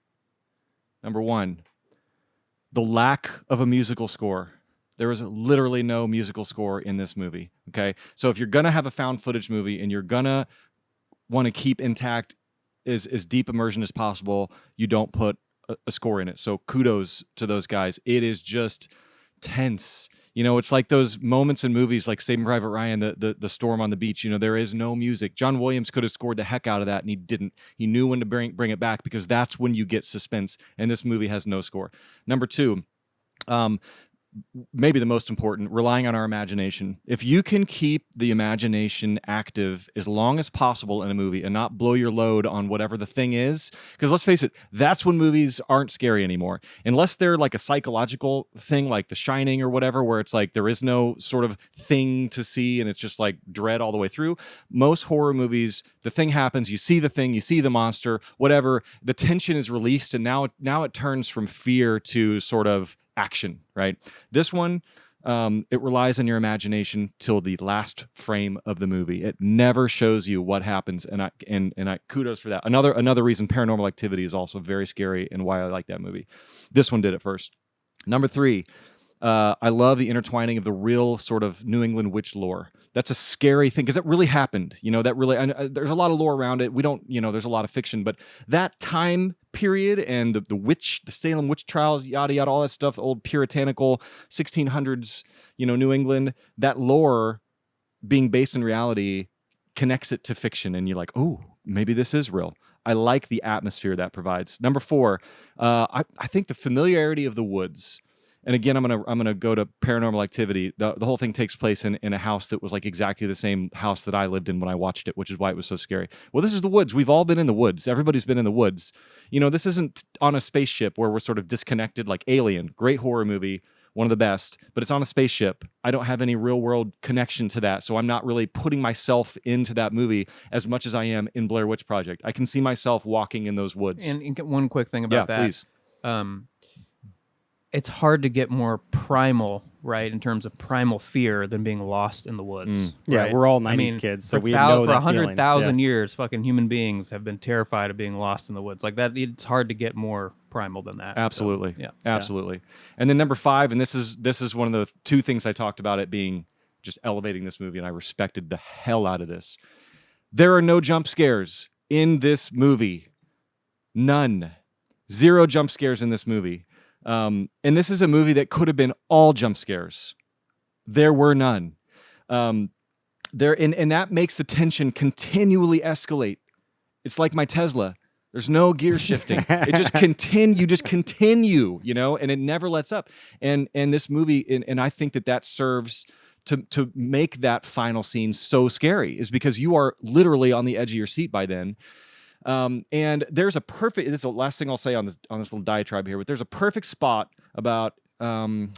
Number 1, the lack of a musical score. There is literally no musical score in this movie, okay? So if you're going to have a found footage movie and you're going to want to keep intact as deep immersion as possible, you don't put a score in it. So kudos to those guys. It is just tense. It's like those moments in movies like Saving Private Ryan, the storm on the beach. There is no music. John Williams could have scored the heck out of that, and he didn't. He knew when to bring it back because that's when you get suspense, and this movie has no score. Number 2, maybe the most important, relying on our imagination. If you can keep the imagination active as long as possible in a movie and not blow your load on whatever the thing is, because let's face it, that's when movies aren't scary anymore. Unless they're like a psychological thing like The Shining or whatever, where it's like there is no sort of thing to see and it's just like dread all the way through. Most horror movies, the thing happens, you see the thing, you see the monster, whatever, the tension is released, and now it turns from fear to sort of action, right? This one, it relies on your imagination till the last frame of the movie. It never shows you what happens, and I kudos for that. Another reason Paranormal Activity is also very scary and why I like that movie. This one did it first. Number 3, I love the intertwining of the real sort of New England witch lore. That's a scary thing because it really happened. That really, there's a lot of lore around it. We don't, there's a lot of fiction, but that time period and the Salem witch trials, yada, yada, all that stuff, the old puritanical 1600s, New England, that lore being based in reality connects it to fiction. And you're like, oh, maybe this is real. I like the atmosphere that provides. Number 4, I think the familiarity of the woods. And again, I'm gonna go to Paranormal Activity. The whole thing takes place in a house that was like exactly the same house that I lived in when I watched it, which is why it was so scary. Well, this is the woods. We've all been in the woods. Everybody's been in the woods. This isn't on a spaceship where we're sort of disconnected like Alien. Great horror movie, one of the best, but it's on a spaceship. I don't have any real world connection to that, so I'm not really putting myself into that movie as much as I am in Blair Witch Project. I can see myself walking in those woods. And one quick thing about that. Please. It's hard to get more primal, right, in terms of primal fear than being lost in the woods. Yeah, right? we're all 90s kids, so we know for that 100,000 years, fucking human beings have been terrified of being lost in the woods. Like that, it's hard to get more primal than that. Absolutely. So, yeah. Absolutely. And then number 5, and this is one of the 2 things I talked about it being just elevating this movie, and I respected the hell out of this. There are no jump scares in this movie. None. 0 jump scares in this movie. And this is a movie that could have been all jump scares. There were none. And that makes the tension continually escalate. It's like my Tesla. There's no gear shifting. It just continue, and it never lets up. And this movie, and I think that serves to make that final scene so scary, is because you are literally on the edge of your seat by then. And there's a perfect, this is the last thing I'll say on this little diatribe here, but there's a perfect spot about, I don't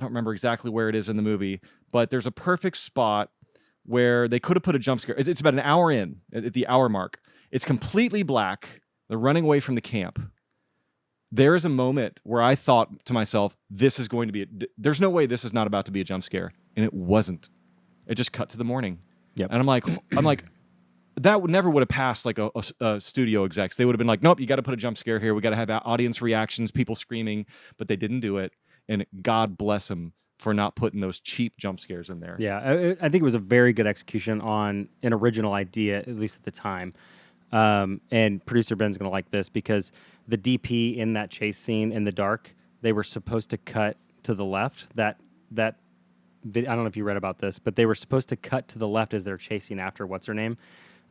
remember exactly where it is in the movie, but there's a perfect spot where they could have put a jump scare. It's about an hour in, at the hour mark. It's completely black. They're running away from the camp. There is a moment where I thought to myself, this is going to be, there's no way this is not about to be a jump scare. And it wasn't. It just cut to the morning. Yep. And I'm like, that never would have passed like a studio execs. They would have been like, nope, you got to put a jump scare here. We got to have audience reactions, people screaming, but they didn't do it. And God bless them for not putting those cheap jump scares in there. Yeah, I think it was a very good execution on an original idea, at least at the time. And producer Ben's going to like this because the DP in that chase scene in the dark, they were supposed to cut to the left. I don't know if you read about this, but they were supposed to cut to the left as they're chasing after what's her name.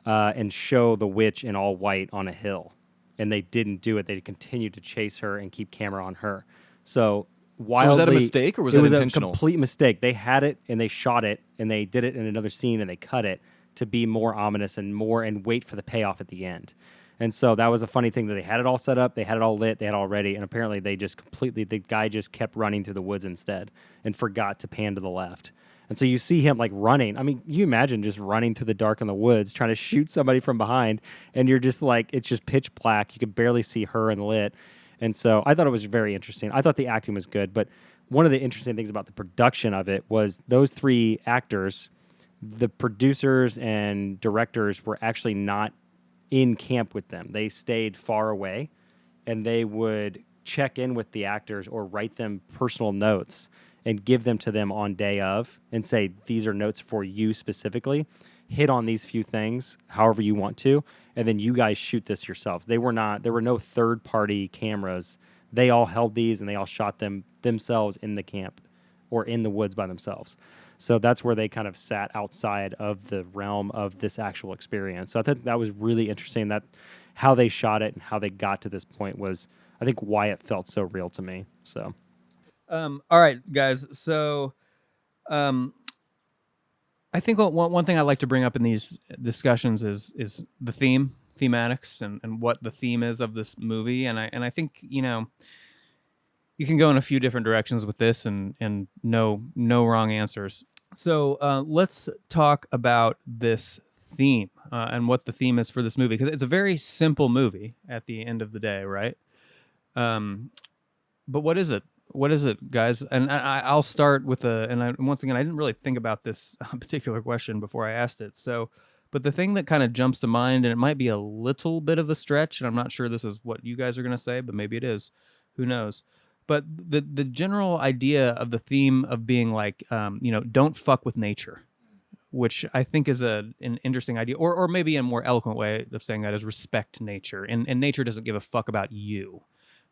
And show the witch in all white on a hill. And they didn't do it. They continued to chase her and keep camera on her. So was that a mistake or was that intentional? It was a complete mistake. They had it and they shot it and they did it in another scene and they cut it to be more ominous and wait for the payoff at the end. And so that was a funny thing that they had it all set up, they had it all lit, they had it all ready, and apparently the guy just kept running through the woods instead and forgot to pan to the left. And so you see him like running. I mean, you imagine just running through the dark in the woods, trying to shoot somebody from behind, and you're just like, it's just pitch black. You can barely see her in the lit. And so I thought it was very interesting. I thought the acting was good, but one of the interesting things about the production of it was those 3 actors, the producers and directors were actually not in camp with them. They stayed far away, and they would check in with the actors or write them personal notes and give them to them on day of and say, these are notes for you specifically. Hit on these few things however you want to, and then you guys shoot this yourselves. There were no third-party cameras. They all held these, and they all shot them themselves in the camp or in the woods by themselves. So that's where they kind of sat outside of the realm of this actual experience. So I thought that was really interesting, that how they shot it and how they got to this point was, I think, why it felt so real to me. So All right, guys. So, um, I think one thing I like to bring up in these discussions is the thematics, and what the theme is of this movie. And I think you can go in a few different directions with this, and no wrong answers. So let's talk about this theme, and what the theme is for this movie, because it's a very simple movie at the end of the day, right? But what is it? What is it, guys? And I'll start with once again, I didn't really think about this particular question before I asked it. So, but the thing that kind of jumps to mind, and it might be a little bit of a stretch, and I'm not sure this is what you guys are going to say, but maybe it is. Who knows? But the general idea of the theme of being like, don't fuck with nature, which I think is an interesting idea, or maybe a more eloquent way of saying that is respect nature, and nature doesn't give a fuck about you,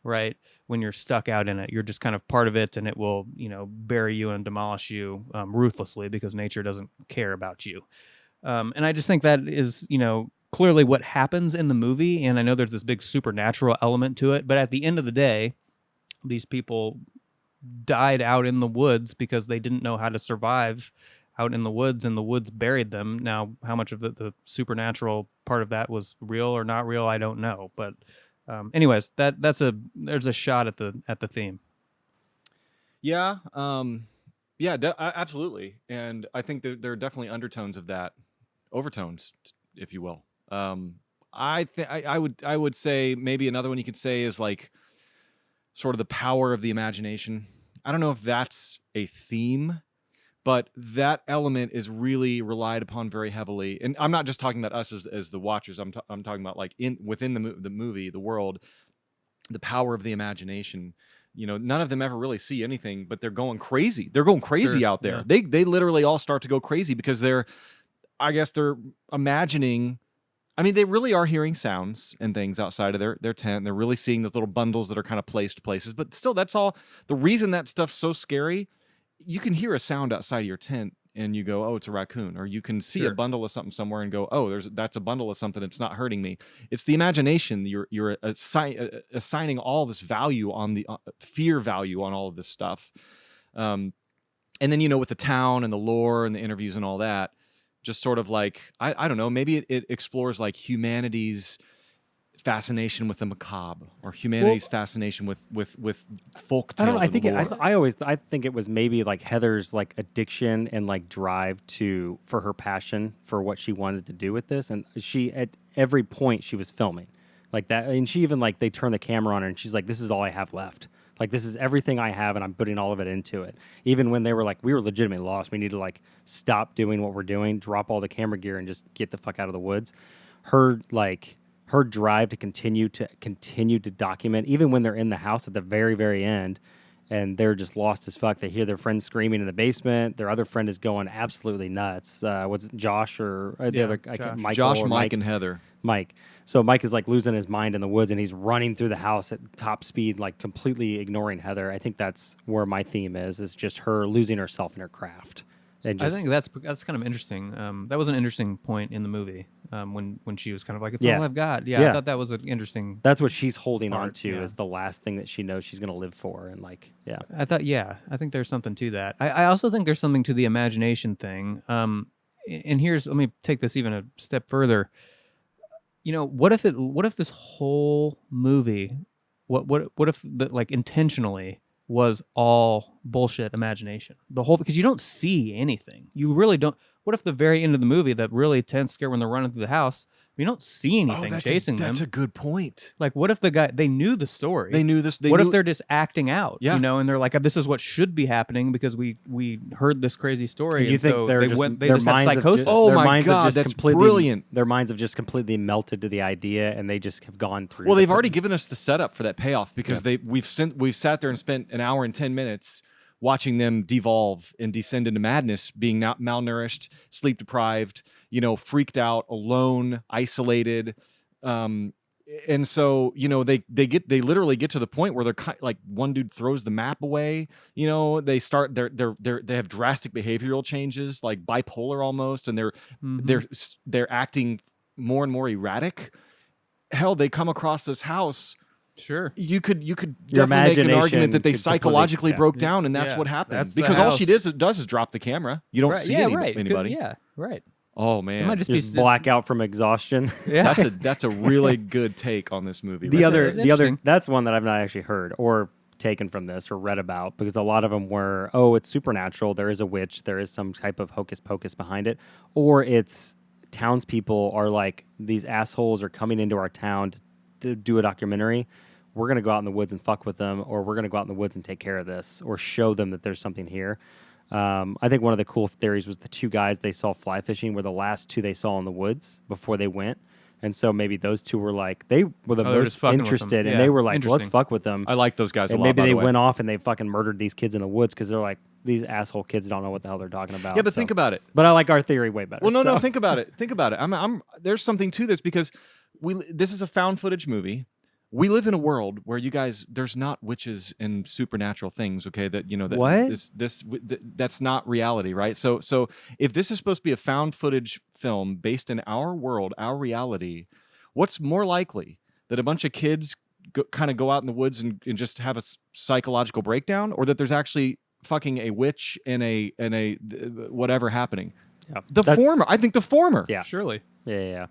right? When you're stuck out in it, you're just kind of part of it, and it will, bury you and demolish you ruthlessly, because nature doesn't care about you. And I just think that is, clearly what happens in the movie. And I know there's this big supernatural element to it, but at the end of the day, these people died out in the woods because they didn't know how to survive out in the woods, and the woods buried them. Now, how much of the supernatural part of that was real or not real, I don't know. But anyways, there's a shot at the theme. Yeah, absolutely. And I think there are definitely undertones of that, overtones, if you will. I would say maybe another one you could say is like sort of the power of the imagination. I don't know if that's a theme, but that element is really relied upon very heavily. And I'm not just talking about us as the watchers. I'm talking about like within the movie, the world, the power of the imagination. None of them ever really see anything, but they're going crazy. They're going crazy Sure, out there. yeah. They literally all start to go crazy because they're imagining. I mean, they really are hearing sounds and things outside of their tent. They're really seeing those little bundles that are kind of placed places. But still, that's all. The reason that stuff's so scary, you can hear a sound outside of your tent and you go, oh, it's a raccoon. Or you can see a bundle of something somewhere and go, oh, that's a bundle of something. It's not hurting me. It's the imagination. You're assigning all this value on the fear value on all of this stuff. And then, with the town and the lore and the interviews and all that, just sort of like, I don't know, maybe it explores like humanity's fascination with the macabre, or humanity's fascination with folk tales. I don't know. I think it was maybe like Heather's like addiction and like drive for her passion for what she wanted to do with this, and she at every point she was filming like that, and she even like they turned the camera on her and she's like, "This is all I have left. Like this is everything I have, and I'm putting all of it into it." Even when they were like, "We were legitimately lost. We need to like stop doing what we're doing, drop all the camera gear, and just get the fuck out of the woods." Her drive to continue to document, even when they're in the house at the very, very end, and they're just lost as fuck. They hear their friend screaming in the basement. Their other friend is going absolutely nuts. Was it Josh or the other? Josh, or Mike, and Heather. Mike. So Mike is like losing his mind in the woods, and he's running through the house at top speed, like completely ignoring Heather. I think that's where my theme is just her losing herself in her craft. And I think that's kind of interesting. That was an interesting point in the movie, when she was kind of like, "It's all I've got." Yeah, I thought that was an interesting. That's what she's holding on to yeah. is the last thing that she knows she's going to live for, and like, yeah. I think there's something to that. I also think there's something to the imagination thing. And let me take this even a step further. What if this whole movie, what if like intentionally was all bullshit imagination? The whole, because you don't see anything. You really don't. What if the very end of the movie, that really tense scare when they're running through the house, you don't see anything chasing them? That's a good point. Like, what if they knew the story? They knew this. What if they're just acting out? Yeah. And they're like, this is what should be happening because we heard this crazy story. And you think so they just had psychosis? Oh my God, that's brilliant. Their minds have just completely melted to the idea, and they just have gone through. Well, they've already given us the setup for that payoff, because we've sat there and spent an hour and 10 minutes watching them devolve and descend into madness, being not malnourished, sleep deprived, freaked out, alone, isolated. And so, they literally get to the point where they're like, one dude throws the map away. They start they have drastic behavioral changes, like bipolar almost, and they're acting more and more erratic. Hell, they come across this house Sure. you could Your definitely make an imagination argument that they could completely- psychologically yeah. broke down, and that's Yeah, what happened. that's the Because all she house. does is drop the camera. You don't Right. see Yeah. Right. anybody. Yeah. Right. Oh It man, might just be Just black out from exhaustion. Yeah. that's a really good take on this movie. The right other, That's there. the other, interesting. that's one that I've not actually heard or taken from this or read about, because a lot of them were, oh, it's supernatural. There is a witch. There is some type of hocus pocus behind it, or it's townspeople are like, these assholes are coming into our town to do a documentary. We're gonna go out in the woods and fuck with them, or we're gonna go out in the woods and take care of this, or show them that there's something here. I think one of the cool theories was the two guys they saw fly fishing were the last two they saw in the woods before they went. And so maybe those two were like, they were the Oh, they're just most fucking with them. interested, Yeah, and they were like, let's interesting. fuck with them. I like those guys a And lot. maybe by they the way. went off and they fucking murdered these kids in the woods because they're like, these asshole kids don't know what the hell they're talking about. Yeah, but So- think about it. But I like our theory way better. Well, no, so. think about it. Think about it. There's something to this because this is a found footage movie. We live in a world where there's not witches and supernatural things. Okay, that that What? that's not reality, right? So if this is supposed to be a found footage film based in our world, our reality, what's more likely that a bunch of kids kind of go out in the woods and just have a psychological breakdown, or that there's actually fucking a witch and a whatever happening? Yeah. The former. I think the former. Yeah. Surely. Yeah.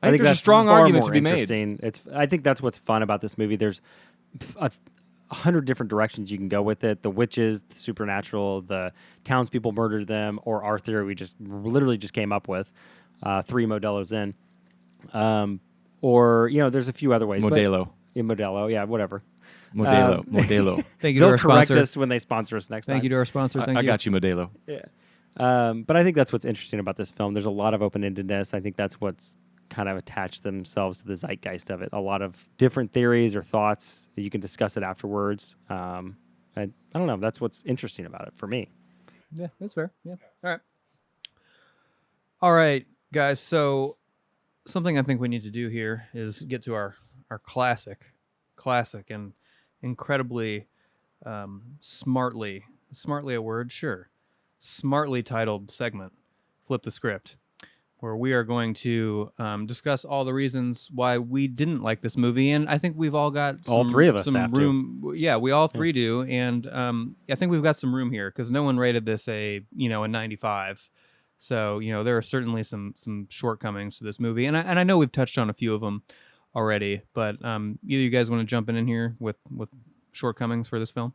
I think there's a that's strong far argument more to be made. interesting. I think that's what's fun about this movie. There's 100 different directions you can go with it. The witches, the supernatural, the townspeople murdered them, or our theory we just literally just came up with 3 Modelos in. Or, there's a few other ways. Modelo. In Modelo, yeah, whatever. Modelo. Thank you to They'll our correct sponsor. us when they sponsor us next time. Thank you to our sponsor. Thank I you. got you, Modelo. But I think that's what's interesting about this film. There's a lot of open-endedness. I think that's what's kind of attached themselves to the zeitgeist of it. A lot of different theories or thoughts that you can discuss it afterwards. I don't know. That's what's interesting about it for me. Yeah, that's fair. Yeah. All right, guys. So something I think we need to do here is get to our classic and incredibly smartly a word, sure, smartly titled segment, Flip the Script, where we are going to discuss all the reasons why we didn't like this movie, and I think we've all got All three of us some have to. room. Yeah, we all three do, and I think we've got some room here because no one rated this a 95. So there are certainly some shortcomings to this movie, and I know we've touched on a few of them already, but either you guys want to jump in here with shortcomings for this film?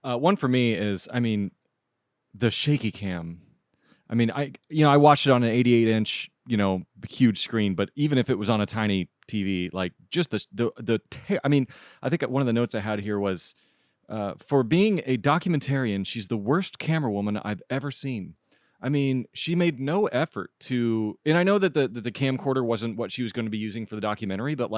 One for me is, the shaky cam. I watched it on an 88-inch, huge screen, but even if it was on a tiny TV, like just I think one of the notes I had here was, for being a documentarian, she's the worst camera woman I've ever seen. She made no effort to, and I know that the camcorder wasn't what she was going to be using for the documentary, but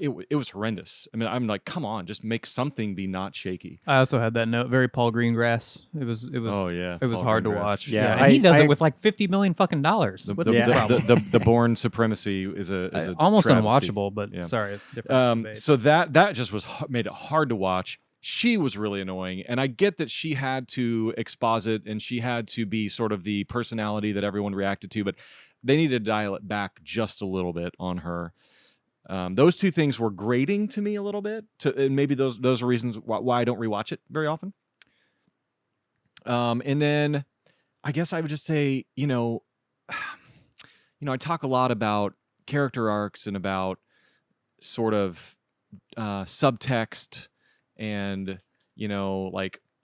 it was horrendous. I'm like, come on, just make something be not shaky. I also had that note. Very Paul Greengrass. It was. Oh yeah, It was Paul hard to Greengrass. watch. Yeah, and he does I- it with like $50 million fucking dollars. What's his problem? The Bourne supremacy is a Almost travesty. unwatchable, but Yeah. sorry. Different debate. So that just made it hard to watch. She was really annoying, and I get that she had to exposit and she had to be sort of the personality that everyone reacted to, but they needed to dial it back just a little bit on her. Those two things were grating to me a little bit, and maybe those are reasons why I don't rewatch it very often. And then I guess I would just say, I talk a lot about character arcs and about sort of subtext, and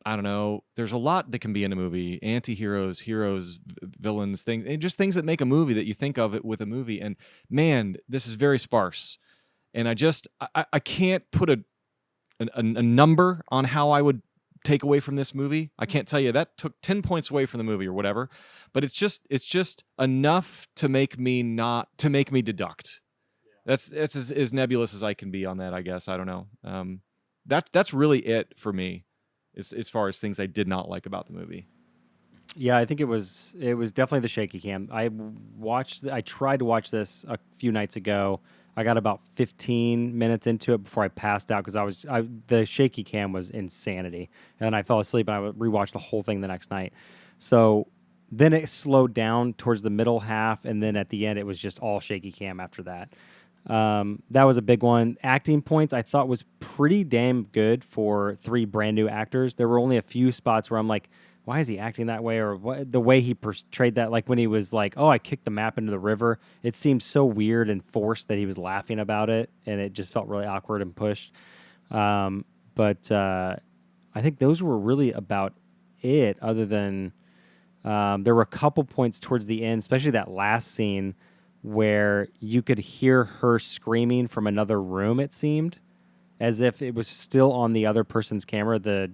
I don't know, there's a lot that can be in a movie: anti-heroes, heroes, villains, things, and just things that make a movie that you think of it with a movie. And man, this is very sparse, and I can't put a number on how I would take away from this movie. I can't tell you that took 10 points away from the movie or whatever, but it's just enough to make me deduct. That's as nebulous as I can be on that, I guess. I don't know. That's really it for me, as far as things I did not like about the movie. Yeah, I think it was definitely the shaky cam. I tried to watch this a few nights ago. I got about 15 minutes into it before I passed out because the shaky cam was insanity, and I fell asleep and I rewatched the whole thing the next night. So then it slowed down towards the middle half, and then at the end it was just all shaky cam after that. That was a big one. Acting points I thought was pretty damn good for 3 brand new actors. There were only a few spots where I'm like, why is he acting that way? Or what, the way he portrayed that, like when he was like, oh, I kicked the map into the river. It seemed so weird and forced that he was laughing about it, and it just felt really awkward and pushed. But I think those were really about it, other than there were a couple points towards the end, especially that last scene where you could hear her screaming from another room, it seemed, as if it was still on the other person's camera, the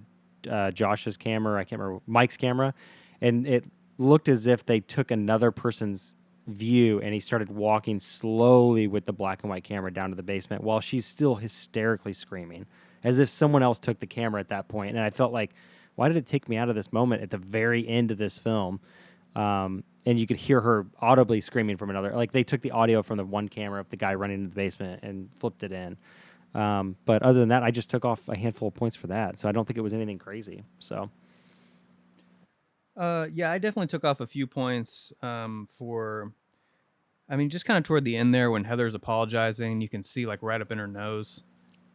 Josh's camera, I can't remember, Mike's camera, and it looked as if they took another person's view and he started walking slowly with the black and white camera down to the basement while she's still hysterically screaming, as if someone else took the camera at that point. And I felt like, why did it take me out of this moment at the very end of this film? And you could hear her audibly screaming from another. Like they took the audio from the one camera of the guy running into the basement and flipped it in. But other than that, I just took off a handful of points for that. So I don't think it was anything crazy. So. Yeah, I definitely took off a few points for, I mean, just kind of toward the end there when Heather's apologizing, you can see like right up in her nose.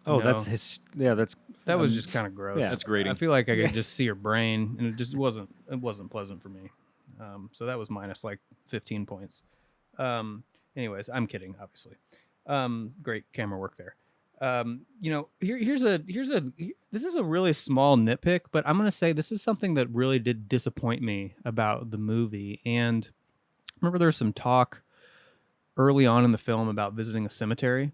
Oh, know? That was just kind of gross. Yeah. That's grating. I feel like I could just see her brain, and it just wasn't pleasant for me. So that was minus like 15 points. Anyways, I'm kidding, obviously. Great camera work there. This is a really small nitpick, but I'm gonna say this is something that really did disappoint me about the movie. And remember, there was some talk early on in the film about visiting a cemetery,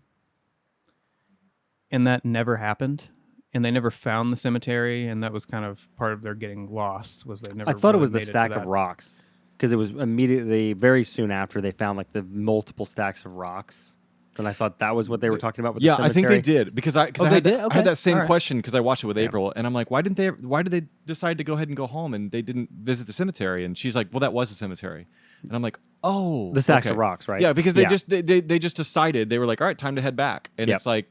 and that never happened. And they never found the cemetery, and that was kind of part of their getting lost. Was they never? I thought it really was the made stack to of that. rocks, because it was immediately, very soon after, they found like the multiple stacks of rocks. And I thought that was what they were talking about with the Yeah, cemetery. I think they did because I they had, did? I Okay. had that same All right. question because I watched it with April, and I'm like, why did they decide to go ahead and go home and they didn't visit the cemetery? And she's like, well, that was a cemetery, and I'm like, oh, The stacks okay. of rocks, right? Yeah, because they just decided, they were like, all right, time to head back, and Yep. it's like,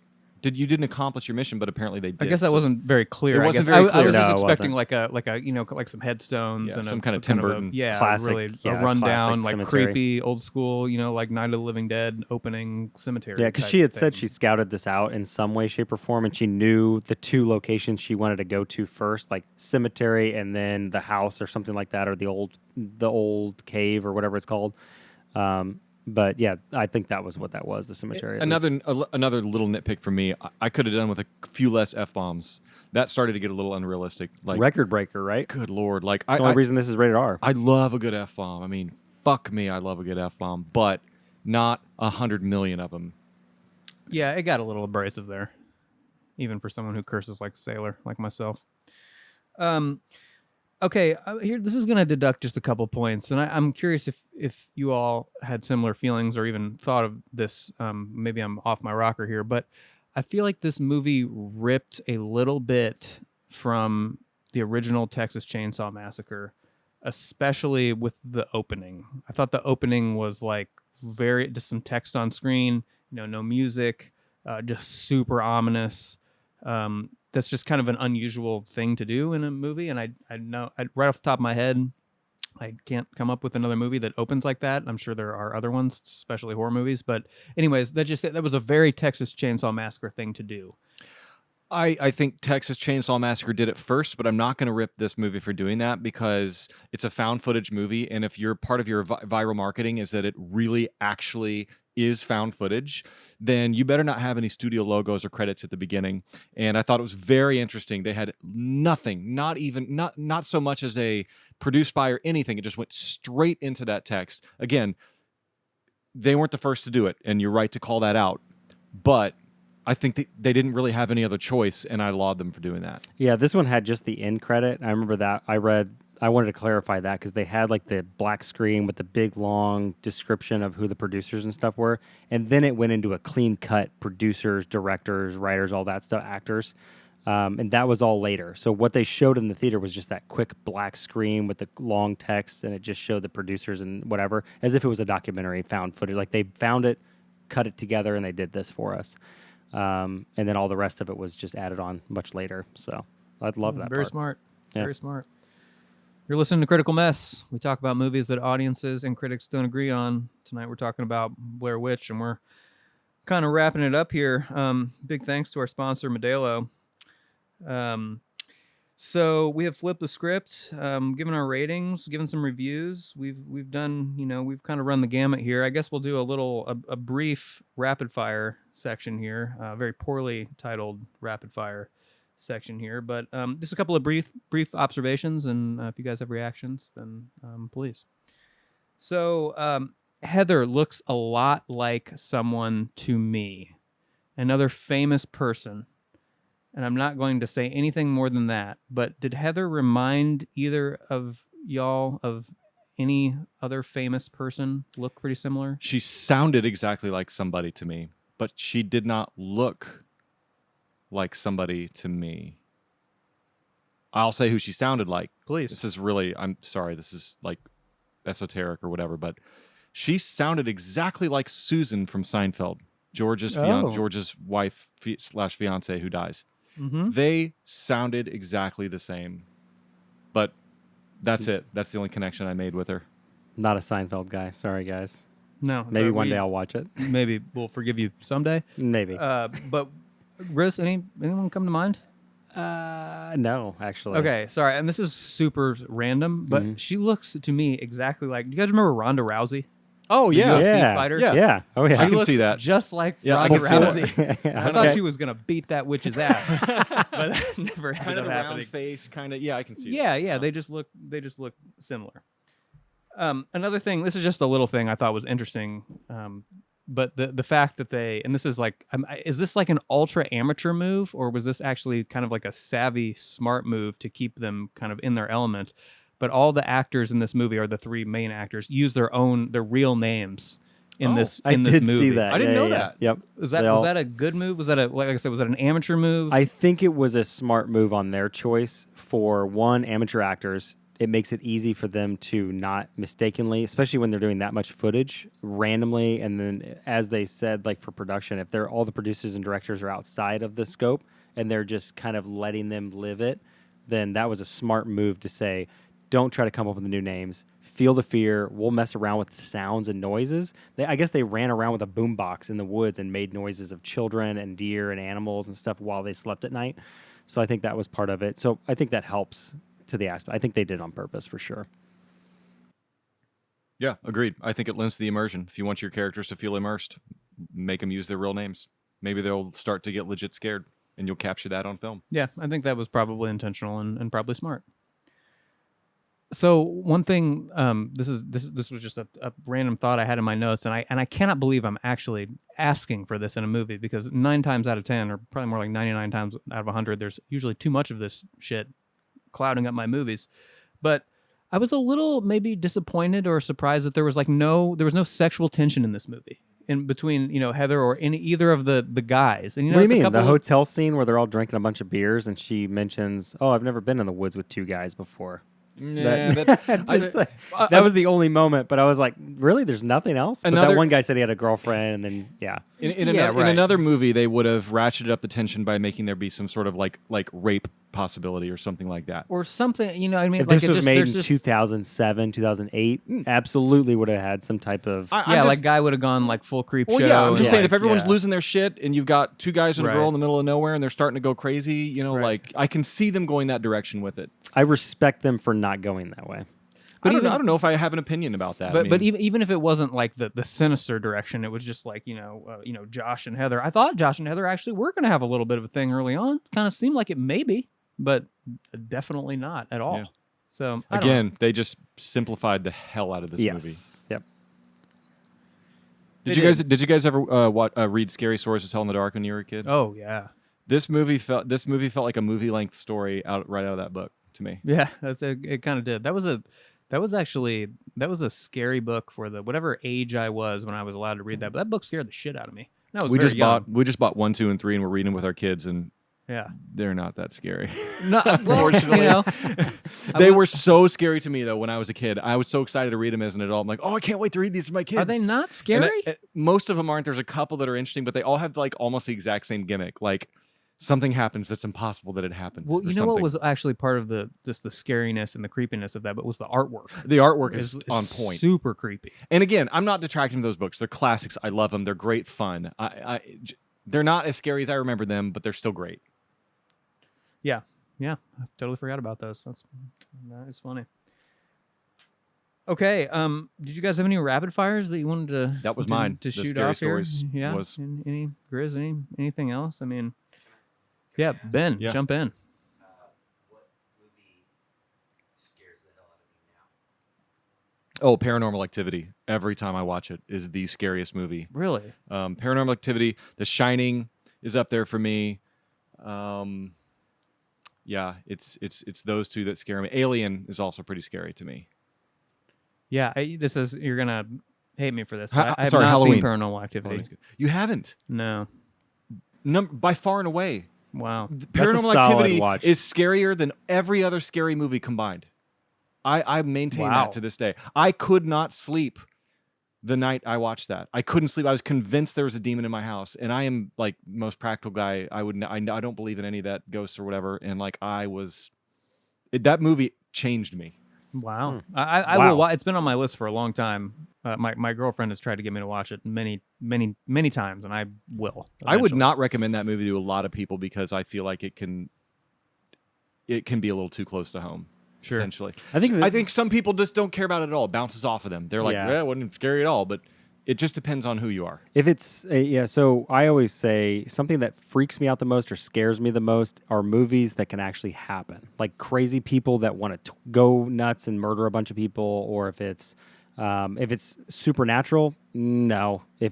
you didn't accomplish your mission, but apparently they did. I guess that so- wasn't very clear. It wasn't I guess. very I clear. was just No, it expecting wasn't. like a like some headstones Yeah, and some kind of Tim Burton. Classic, really yeah, a rundown, classic like cemetery. creepy, old school, like Night of the Living Dead opening cemetery. Yeah, because type she had said thing. she scouted this out in some way, shape, or form, and she knew the 2 locations she wanted to go to first, like cemetery and then the house or something like that, or the old cave or whatever it's called. But yeah, I think that was what that was, the cemetery. at least. Another little nitpick for me. I could have done with a few less f-bombs. That started to get a little unrealistic. Like, Record breaker, right? good lord, like That's the only reason this is rated R. I love a good f-bomb. I mean, fuck me, I love a good f-bomb, but not 100 million of them. Yeah, it got a little abrasive there, even for someone who curses like a sailor, like myself. Okay, here this is going to deduct just a couple points, and I'm curious if you all had similar feelings or even thought of this. Maybe I'm off my rocker here, but I feel like this movie ripped a little bit from the original Texas Chainsaw Massacre, especially with the opening. I thought the opening was like just some text on screen, no music, just super ominous. That's just kind of an unusual thing to do in a movie, and I know right off the top of my head, I can't come up with another movie that opens like that. I'm sure there are other ones, especially horror movies. But anyways, that was a very Texas Chainsaw Massacre thing to do. I think Texas Chainsaw Massacre did it first, but I'm not going to rip this movie for doing that because it's a found footage movie, and if your part of your viral marketing is that it really actually is found footage, then you better not have any studio logos or credits at the beginning. And I thought it was very interesting. They had nothing, not so much as a produced by or anything. It just went straight into that text. Again, they weren't the first to do it, and you're right to call that out. But I think they didn't really have any other choice, and I laud them for doing that. Yeah, this one had just the end credit. I remember that. I wanted to clarify that because they had like the black screen with the big long description of who the producers and stuff were, and then it went into a clean cut producers, directors, writers, all that stuff, actors, and that was all later. So what they showed in the theater was just that quick black screen with the long text, and it just showed the producers and whatever, as if it was a documentary found footage. Like they found it, cut it together, and they did this for us. And then all the rest of it was just added on much later. So I'd love that. Very part. smart. Yeah. Very smart. You're listening to Critical Mess. We talk about movies that audiences and critics don't agree on. Tonight we're talking about Blair Witch, and we're kind of wrapping it up here. Big thanks to our sponsor, Modelo. So we have flipped the script, given our ratings, given some reviews. We've done, we've kind of run the gamut here. I guess we'll do a brief rapid fire section here, very poorly titled rapid fire section here, but just a couple of brief observations, and if you guys have reactions, then please. So Heather looks a lot like someone to me, another famous person. And I'm not going to say anything more than that. But did Heather remind either of y'all of any other famous person? Look pretty similar? She sounded exactly like somebody to me, but she did not look like somebody to me. I'll say who she sounded like. Please. This is really, I'm sorry, this is like esoteric or whatever, but she sounded exactly like Susan from Seinfeld, George's wife / fiance who dies. Mm-hmm. They sounded exactly the same, but that's it. That's the only connection I made with her. Not a Seinfeld guy. Sorry, guys. No. Maybe one day I'll watch it. Maybe we'll forgive you someday. Maybe. But Riz, anyone come to mind? No, actually. Okay, sorry. And this is super random, but she looks to me exactly like. Do you guys remember Ronda Rousey? Oh The UFC fighter? Yeah. Oh yeah. I can looks see that. just like Yeah, I Ronda can see Rousey. I thought she was gonna beat that witch's ass, but that never Kind ended of up the happening. round face, kind of. Yeah, I can see. Yeah. They just look similar. Another thing. This is just a little thing I thought was interesting. But the fact that and this is like, is this like an ultra amateur move, or was this actually kind of like a savvy, smart move to keep them kind of in their element? But all the actors in this movie, or the three main actors, use their real names in this movie. I did see that. I didn't know that. Yep. Was that a good move? Was that like I said, was that an amateur move? I think it was a smart move on their choice. For one, amateur actors, it makes it easy for them to not mistakenly, especially when they're doing that much footage randomly. And then, as they said, like for production, if all the producers and directors are outside of the scope and they're just kind of letting them live it, then that was a smart move to say, don't try to come up with new names. Feel the fear. We'll mess around with sounds and noises. I guess they ran around with a boombox in the woods and made noises of children and deer and animals and stuff while they slept at night. So I think that was part of it. So I think that helps to the aspect. I think they did it on purpose for sure. Yeah, agreed. I think it lends to the immersion. If you want your characters to feel immersed, make them use their real names. Maybe they'll start to get legit scared, and you'll capture that on film. Yeah, I think that was probably intentional and probably smart. So one thing, this was just a random thought I had in my notes, and I cannot believe I'm actually asking for this in a movie, because 9 times out of 10, or probably more like 99 times out of 100, there's usually too much of this shit clouding up my movies. But I was a little maybe disappointed or surprised that there was no sexual tension in this movie in between Heather or either of the guys. And what do you mean? The hotel scene where they're all drinking a bunch of beers and she mentions, "Oh, I've never been in the woods with 2 guys before." Yeah, that was the only moment, but I was like, really? There's nothing else? But that one guy said he had a girlfriend, and then, yeah. In another movie, they would have ratcheted up the tension by making there be some sort of like rape possibility or something like that. Or something, I mean? If this was made in 2007, 2008, absolutely would have had some type of... like guy would have gone like full creep show. Yeah, I'm just saying, if everyone's losing their shit and you've got 2 guys and a girl in the middle of nowhere and they're starting to go crazy, like I can see them going that direction with it. I respect them for not going that way. But I don't know if I have an opinion about that. But even if it wasn't like the sinister direction, it was just like Josh and Heather. I thought Josh and Heather actually were going to have a little bit of a thing early on. Kind of seemed like it maybe, but definitely not at all. Yeah. So again, they just simplified the hell out of this movie. Yep. Did you guys ever read Scary Stories to Tell in the Dark when you were a kid? Oh yeah. This movie felt like a movie length story right out of that book to me. Yeah, it kind of did. That was a scary book for whatever age I was when I was allowed to read that. But that book scared the shit out of me. We just bought 1, 2, and 3, and we're reading with our kids, and they're not that scary. No, unfortunately, they were so scary to me though when I was a kid. I was so excited to read them as an adult. I'm like, oh, I can't wait to read these to my kids. Are they not scary? Most of them aren't. There's a couple that are interesting, but they all have like almost the exact same gimmick. Like something happens that's impossible that it happened. Well, or you know something. what was actually part of the scariness and the creepiness of that, but was the artwork. The artwork Is is on point. super creepy. And again, I'm not detracting from those books. They're classics. I love them. They're great fun. They're not as scary as I remember them, but they're still great. Yeah, I totally forgot about those. That is funny. Okay, did you guys have any rapid fires that you wanted to? That was mine. To The shoot scary off here. stories Yeah. was- Any Grizz? Anything else? I mean, yeah, Ben, Yeah. jump in. What movie scares the hell out of you now? Oh, Paranormal Activity. Every time I watch it is the scariest movie. Really? Paranormal Activity. The Shining is up there for me. Yeah, it's those two that scare me. Alien is also pretty scary to me. Yeah, you're gonna hate me for this. Ha- But I have sorry, not Halloween. seen Paranormal Activity. You haven't? No. By far and away. Wow. Paranormal solid Activity watch. is scarier than every other scary movie combined. I maintain Wow. that to this day. I could not sleep the night I watched that. I couldn't sleep. I was convinced there was a demon in my house, and I am like most practical guy. I don't believe in any of that ghosts or whatever. And like that movie changed me. Wow. I Wow. will. It's been on my list for a long time. My girlfriend has tried to get me to watch it many times, and I will. I would eventually. not recommend that movie to a lot of people because I feel like it can be a little too close to home. Sure. Potentially. I think I think some people just don't care about it at all. It bounces off of them. They're like, Yeah. it wasn't scary at all. But it just depends on who you are. If it's so I always say something that freaks me out the most or scares me the most are movies that can actually happen, like crazy people that want to go nuts and murder a bunch of people, or if it's supernatural. No, if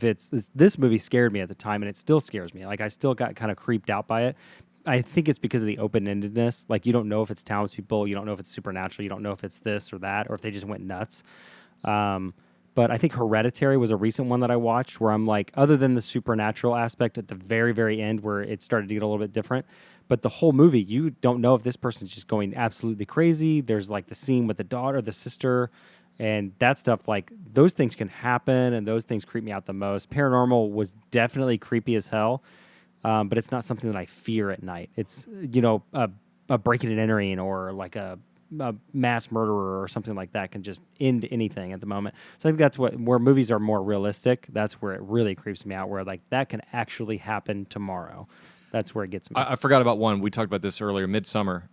this movie scared me at the time, and it still scares me. Like I still got kind of creeped out by it. I think it's because of the open-endedness. Like you don't know if it's townspeople, you don't know if it's supernatural, you don't know if it's this or that, or if they just went nuts. But I think Hereditary was a recent one that I watched where I'm like, other than the supernatural aspect at the very, very end where it started to get a little bit different, but the whole movie, you don't know if this person's just going absolutely crazy. There's like the scene with the daughter, the sister, and that stuff, like those things can happen, and those things creep me out the most. Paranormal was definitely creepy as hell, but it's not something that I fear at night. It's, a breaking and entering or like a mass murderer or something like that can just end anything at the moment. So I think that's where movies are more realistic. That's where it really creeps me out, where like that can actually happen tomorrow. That's where it gets me. I forgot about one. We talked about this earlier. Midsummer.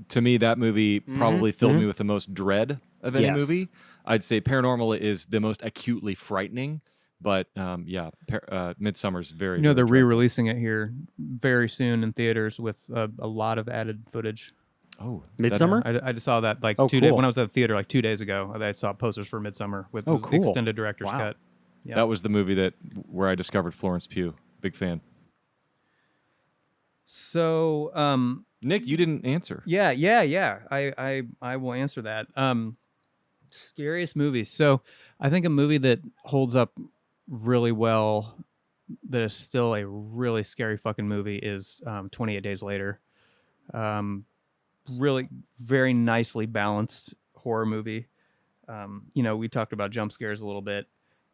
To me, that movie probably filled me with the most dread of any Yes. movie. I'd say Paranormal is the most acutely frightening. But Midsummer's very. You know, very they're dreadful. re-releasing it here very soon in theaters with a lot of added footage. Oh, Midsummer? I just saw that like Oh, 2 days cool. when I was at the theater like 2 days ago. I saw posters for Midsummer with Oh, the cool. extended director's Wow. cut. Yeah. That was the movie where I discovered Florence Pugh. Big fan. So, Nick, you didn't answer. yeah. I will answer that. Scariest movies. So, I think a movie that holds up really well, that is still a really scary fucking movie, is 28 Days Later. Really very nicely balanced horror movie. We talked about jump scares a little bit.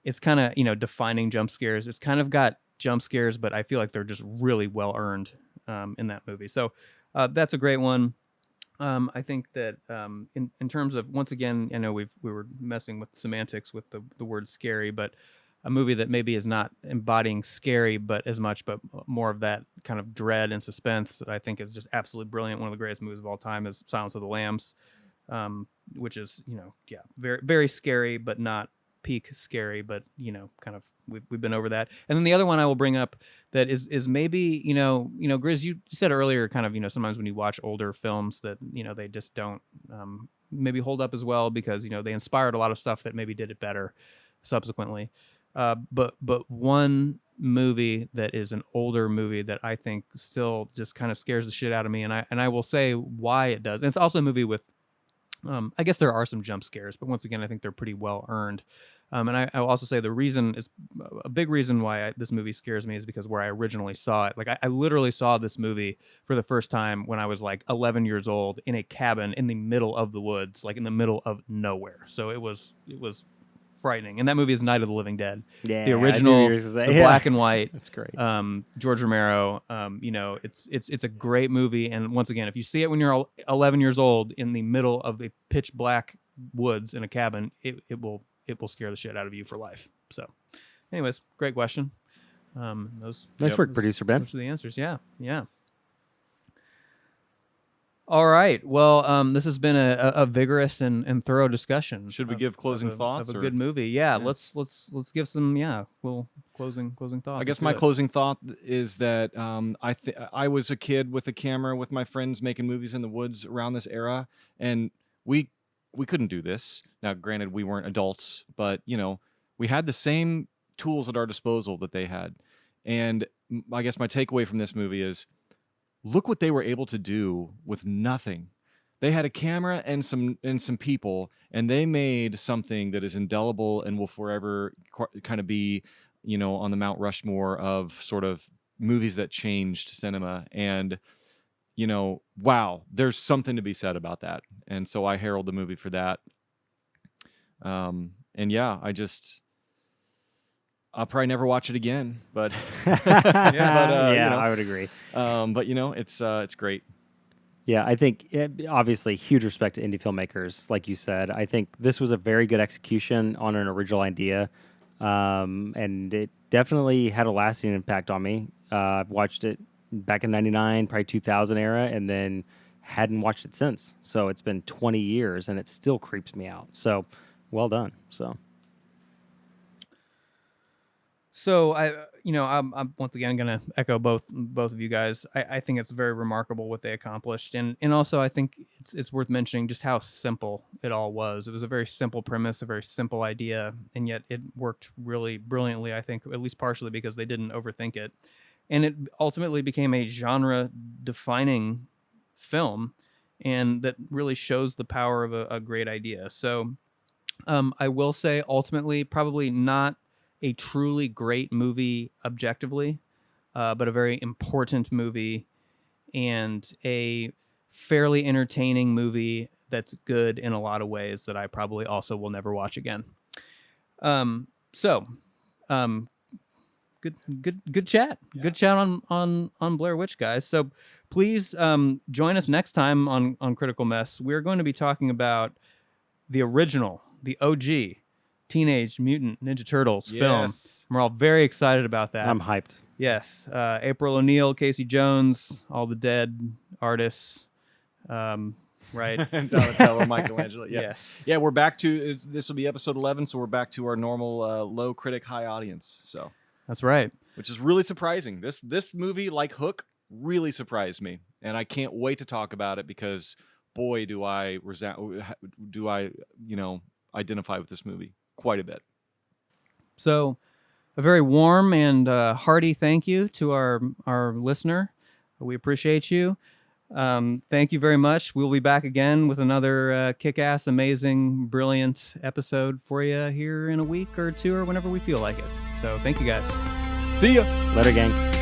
It's kind of, defining jump scares. It's kind of got jump scares, but I feel like they're just really well earned in that movie. So that's a great one. I think that in terms of, once again, I know we were messing with semantics with the word scary, but a movie that maybe is not embodying scary, but more of that kind of dread and suspense that I think is just absolutely brilliant. One of the greatest movies of all time is Silence of the Lambs, which is, very, very scary, but not peak scary, but, kind of, we've been over that. And then the other one I will bring up that is maybe, Grizz, you said earlier kind of, sometimes when you watch older films that, they just don't maybe hold up as well because, they inspired a lot of stuff that maybe did it better subsequently. But one movie that is an older movie that I think still just kind of scares the shit out of me, and I will say why it does. And it's also a movie with, I guess there are some jump scares, but once again, I think they're pretty well earned. And I will also say the reason is a big reason why this movie scares me is because where I originally saw it. Like I literally saw this movie for the first time when I was like 11 years old in a cabin in the middle of the woods, like in the middle of nowhere. So it was frightening. And that movie is Night of the Living Dead. Yeah, The I knew original, you were gonna say- the yeah. black and white. That's great. George Romero. It's a great movie. And once again, if you see it when you're 11 years old in the middle of a pitch black woods in a cabin, it will scare the shit out of you for life. So, anyways, great question. Nice work, producer Ben. Those are the answers. Yeah. All right. Well, this has been a vigorous and thorough discussion. Should we give closing thoughts? of a or- good movie? Yeah. Let's give some closing thoughts. I guess Let's do my it. closing thought is that I was a kid with a camera with my friends making movies in the woods around this era, and we couldn't do this. Now, granted, we weren't adults, but we had the same tools at our disposal that they had, and I guess my takeaway from this movie is, look what they were able to do with nothing. They had a camera and some people, and they made something that is indelible and will forever kind of be, on the Mount Rushmore of sort of movies that changed cinema. And, wow, there's something to be said about that. And so I herald the movie for that. And yeah, I'll probably never watch it again, but I would agree. but it's great. Yeah, I think obviously huge respect to indie filmmakers, like you said. I think this was a very good execution on an original idea, and it definitely had a lasting impact on me. I've watched it back in '99, probably 2000 era, and then hadn't watched it since. So it's been 20 years, and it still creeps me out. So well done. So I'm once again going to echo both of you guys. I think it's very remarkable what they accomplished, and also I think it's worth mentioning just how simple it all was. It was a very simple premise, a very simple idea, and yet it worked really brilliantly. I think at least partially because they didn't overthink it, and it ultimately became a genre-defining film, and that really shows the power of a great idea. So I will say, ultimately, probably not a truly great movie objectively, but a very important movie and a fairly entertaining movie that's good in a lot of ways that I probably also will never watch again. Good chat. Yeah. Good chat on Blair Witch, guys. So please join us next time on Critical Mess. We're going to be talking about the original, the OG, Teenage Mutant Ninja Turtles film. We're all very excited about that. I'm hyped. Yes. April O'Neil, Casey Jones, all the dead artists. Right. Donatello, Michelangelo. Yeah. Yes. Yeah, we're back to this will be episode 11, so we're back to our normal low critic, high audience. So that's right. Which is really surprising. This movie, like Hook, really surprised me, and I can't wait to talk about it because boy, do I identify with this movie quite a bit. So, a very warm and hearty thank you to our listener. We appreciate you. Thank you very much. We'll be back again with another kick-ass, amazing, brilliant episode for you here in a week or two or whenever we feel like it. So, thank you guys. See ya. Later, gang.